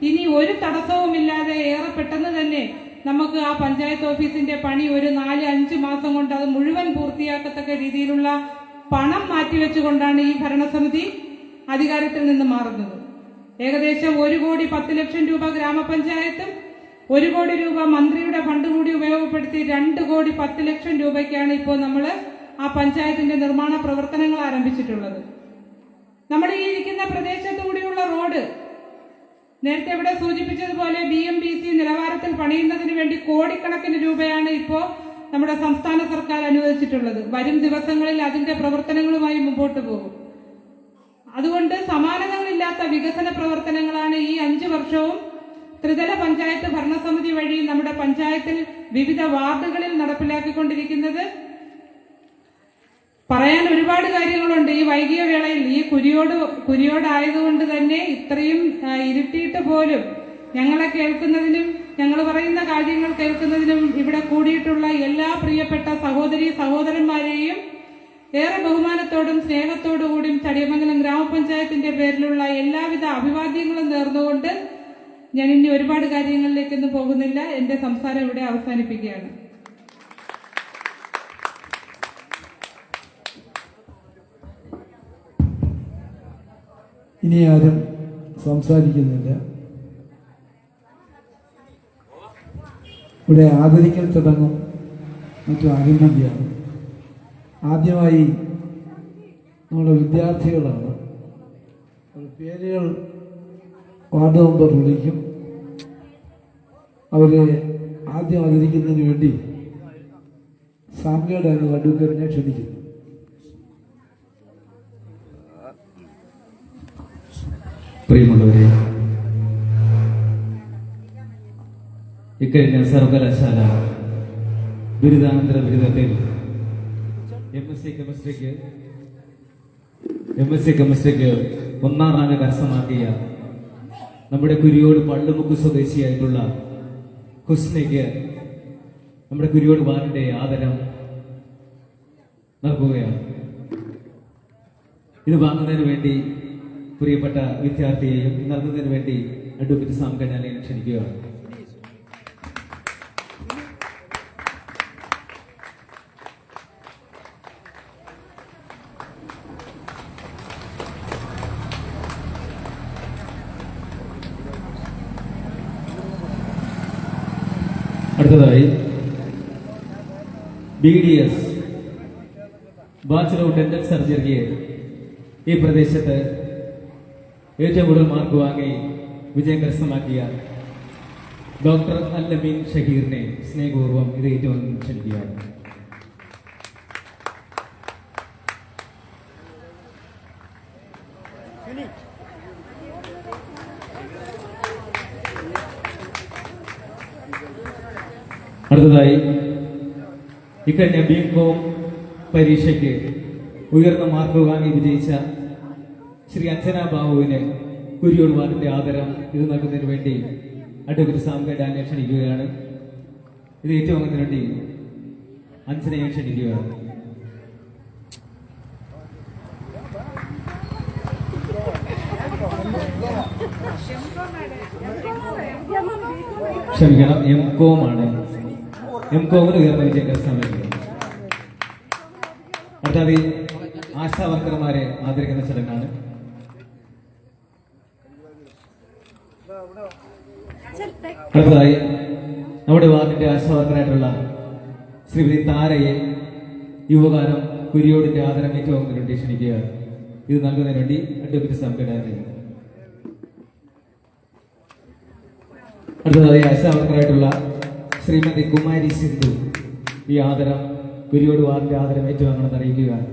ഇനി ഒരു തടസ്സവുമില്ലാതെ ഏറെ പെട്ടെന്ന് തന്നെ നമുക്ക് ആ പഞ്ചായത്ത് ഓഫീസിന്റെ പണി ഒരു 4-5 മാസം കൊണ്ട് അത് മുഴുവൻ പൂർത്തിയാക്കത്തക്ക രീതിയിലുള്ള പണം മാറ്റിവെച്ചുകൊണ്ടാണ് ഈ ഭരണസമിതി അധികാരത്തിൽ നിന്ന് മാറുന്നത്. ഏകദേശം 1,10,00,000 രൂപ ഗ്രാമപഞ്ചായത്തും 1 കോടി രൂപ മന്ത്രിയുടെ ഫണ്ട് കൂടി ഉപയോഗപ്പെടുത്തി 2,10,00,000 രൂപയ്ക്കാണ് ഇപ്പോൾ നമ്മൾ ആ പഞ്ചായത്തിന്റെ നിർമ്മാണ പ്രവർത്തനങ്ങൾ ആരംഭിച്ചിട്ടുള്ളത്. നമ്മുടെ ഈ ഇരിക്കുന്ന പ്രദേശത്തു കൂടിയുള്ള റോഡ് നേരത്തെ ഇവിടെ സൂചിപ്പിച്ചതുപോലെ BMBC നിലവാരത്തിൽ പണിയുന്നതിന് വേണ്ടി കോടിക്കണക്കിന് രൂപയാണ് ഇപ്പോൾ നമ്മുടെ സംസ്ഥാന സർക്കാർ അനുവദിച്ചിട്ടുള്ളത്. വരും ദിവസങ്ങളിൽ അതിന്റെ പ്രവർത്തനങ്ങളുമായി മുമ്പോട്ട് പോകും. അതുകൊണ്ട് സമാനതകളില്ലാത്ത വികസന പ്രവർത്തനങ്ങളാണ് ഈ 5 വർഷവും ത്രിതല പഞ്ചായത്ത് ഭരണസമിതി വഴി നമ്മുടെ പഞ്ചായത്തിൽ വിവിധ വാർഡുകളിൽ നടപ്പിലാക്കിക്കൊണ്ടിരിക്കുന്നത്. പറയാൻ ഒരുപാട് കാര്യങ്ങളുണ്ട്. ഈ വൈകിയ വേളയിൽ ഈ കുരിയോടായതുകൊണ്ട് തന്നെ ഇത്രയും ഇരുട്ടിയിട്ട് പോലും ഞങ്ങളെ കേൾക്കുന്നതിനും ഞങ്ങൾ പറയുന്ന കാര്യങ്ങൾ കേൾക്കുന്നതിനും ഇവിടെ കൂടിയിട്ടുള്ള എല്ലാ പ്രിയപ്പെട്ട സഹോദരന്മാരെയും ഏറെ ബഹുമാനത്തോടും സ്നേഹത്തോടു കൂടിയും ചടിയമംഗലം ഗ്രാമപഞ്ചായത്തിന്റെ പേരിലുള്ള എല്ലാവിധ അഭിവാദ്യങ്ങളും നേർന്നുകൊണ്ട് ഞാൻ ഇനി ഒരുപാട് കാര്യങ്ങളിലേക്കൊന്നും പോകുന്നില്ല. എന്റെ സംസാരം ഇവിടെ അവസാനിപ്പിക്കുകയാണ്. ഇനി ആരും സംസാരിക്കുന്നില്ല. ഇവിടെ ആദരിക്കൽ ചടങ്ങും മറ്റും അഭിനന്ദിയാണ്. ആദ്യമായി നമ്മുടെ വിദ്യാർത്ഥികളാണ്. പേരുകൾ വാർഡ് മെമ്പർ വിളിക്കും. അവരെ ആദ്യം ആദരിക്കുന്നതിന് വേണ്ടി സാമ്യയുടെ അഡ്വക്കേറ്റിനെ ക്ഷണിക്കുന്നു. പ്രിയമുള്ളവരെ, ഇക്കഴിഞ്ഞ സർവകലാശാല ബിരുദാനന്തര ബിരുദത്തിൽ എംഎസ്സി കെമിസ്ട്രിക്ക് 1ാം റാങ്ക് കരസ്ഥമാക്കിയ നമ്മുടെ കുരിയോട് പള്ളുമുക്ക് സ്വദേശിയായിട്ടുള്ള ഹുസ്നയ്ക്ക് നമ്മുടെ കുരിയോട് വാർഡിന്റെ ആദരം നൽകുകയാണ്. ഇത് വാങ്ങുന്നതിന് വേണ്ടി പ്രിയപ്പെട്ട വിദ്യാർത്ഥിയെയും നൽകുന്നതിന് വേണ്ടി അഡ്വക്കേറ്റ് സാം കഞ്ഞാലിനെ ക്ഷണിക്കുകയാണ്. അടുത്തതായി BDS ബാച്ചലർ ഓഫ് ഡെന്റൽ സർജറിക്ക് ഈ പ്രദേശത്ത് ഏറ്റവും കൂടുതൽ മാർക്ക് വാങ്ങി വിജയം കരസ്ഥമാക്കിയ ഡോക്ടർ അൽ-അമീൻ ഷഹീറിനെ സ്നേഹപൂർവ്വം ഇത് ഏറ്റവും ക്ഷണിക്കുകയാണ്. അടുത്തതായി ഇക്കഴിഞ്ഞ ബികോം പരീക്ഷയ്ക്ക് ഉയർന്ന മാർക്ക് വാങ്ങി വിജയിച്ച ശ്രീ അഞ്ജന ബാബുവിന് കുരിയോട് വാർഡിന്റെ ആദരം ഇത് നൽകുന്നതിന് വേണ്ടി അഡ്വക്കേറ്റ് സാം ഡാനിയെ ക്ഷണിക്കുകയാണ്. ഇത് ഏറ്റുവാങ്ങുന്നതിന് വേണ്ടി അഞ്ജനയെ ക്ഷണിക്കുകയാണ്. ക്ഷമിക്കണം, എംകോം ആണ്. എംകോമിന് ഉയർന്ന വിജയം കരസ്ഥമാക്കിയത്. അടുത്തത് ആശാ വർക്കർമാരെ ആദരിക്കുന്ന ചടങ്ങാണ്. അടുത്തതായി നമ്മുടെ വാർഡിന്റെ ആശാ വർക്കറായിട്ടുള്ള ശ്രീമതി താരയെ യുവകാലം കുരിയോടിന്റെ ആദരം ഏറ്റുവാങ്ങുന്നതിന് വേണ്ടി ക്ഷണിക്കുകയാണ്. ഇത് നൽകുന്നതിന് വേണ്ടി അഡ്വക്കേറ്റ് സംഘടന. അടുത്തതായി ആശാ വർക്കറായിട്ടുള്ള ശ്രീമതി കുമാരി സിന്ധു ഈ ആദരം കുരിയോട് വാർഡിന്റെ ആദരം ഏറ്റുവാങ്ങണമെന്ന് അറിയിക്കുകയാണ്.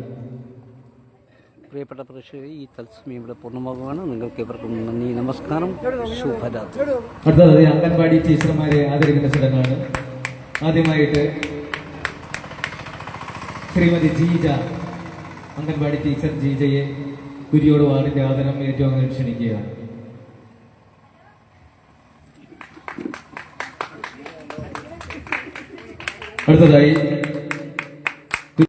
പ്രിയപ്പെട്ട പ്രേക്ഷകരെ, ഈ തത്സമയം ഇവിടെ പൂർണ്ണമാകുകയാണ്. നിങ്ങൾക്ക് ഇവർക്കും നന്ദി, നമസ്കാരം, ശുഭരാത്രി. അടുത്തതായി അംഗൻവാടി ടീച്ചർമാരെ ആദരിക്കുന്ന ചടങ്ങാണ്. ആദ്യമായിട്ട് ശ്രീമതി ജീജ, അംഗൻവാടി ടീച്ചർ ജീജയെ കുരിയോട് വാർഡിന്റെ ആദരം ഏറ്റുവാങ്ങാൻ ക്ഷണിക്കുകയാണ്. അടുത്തതായി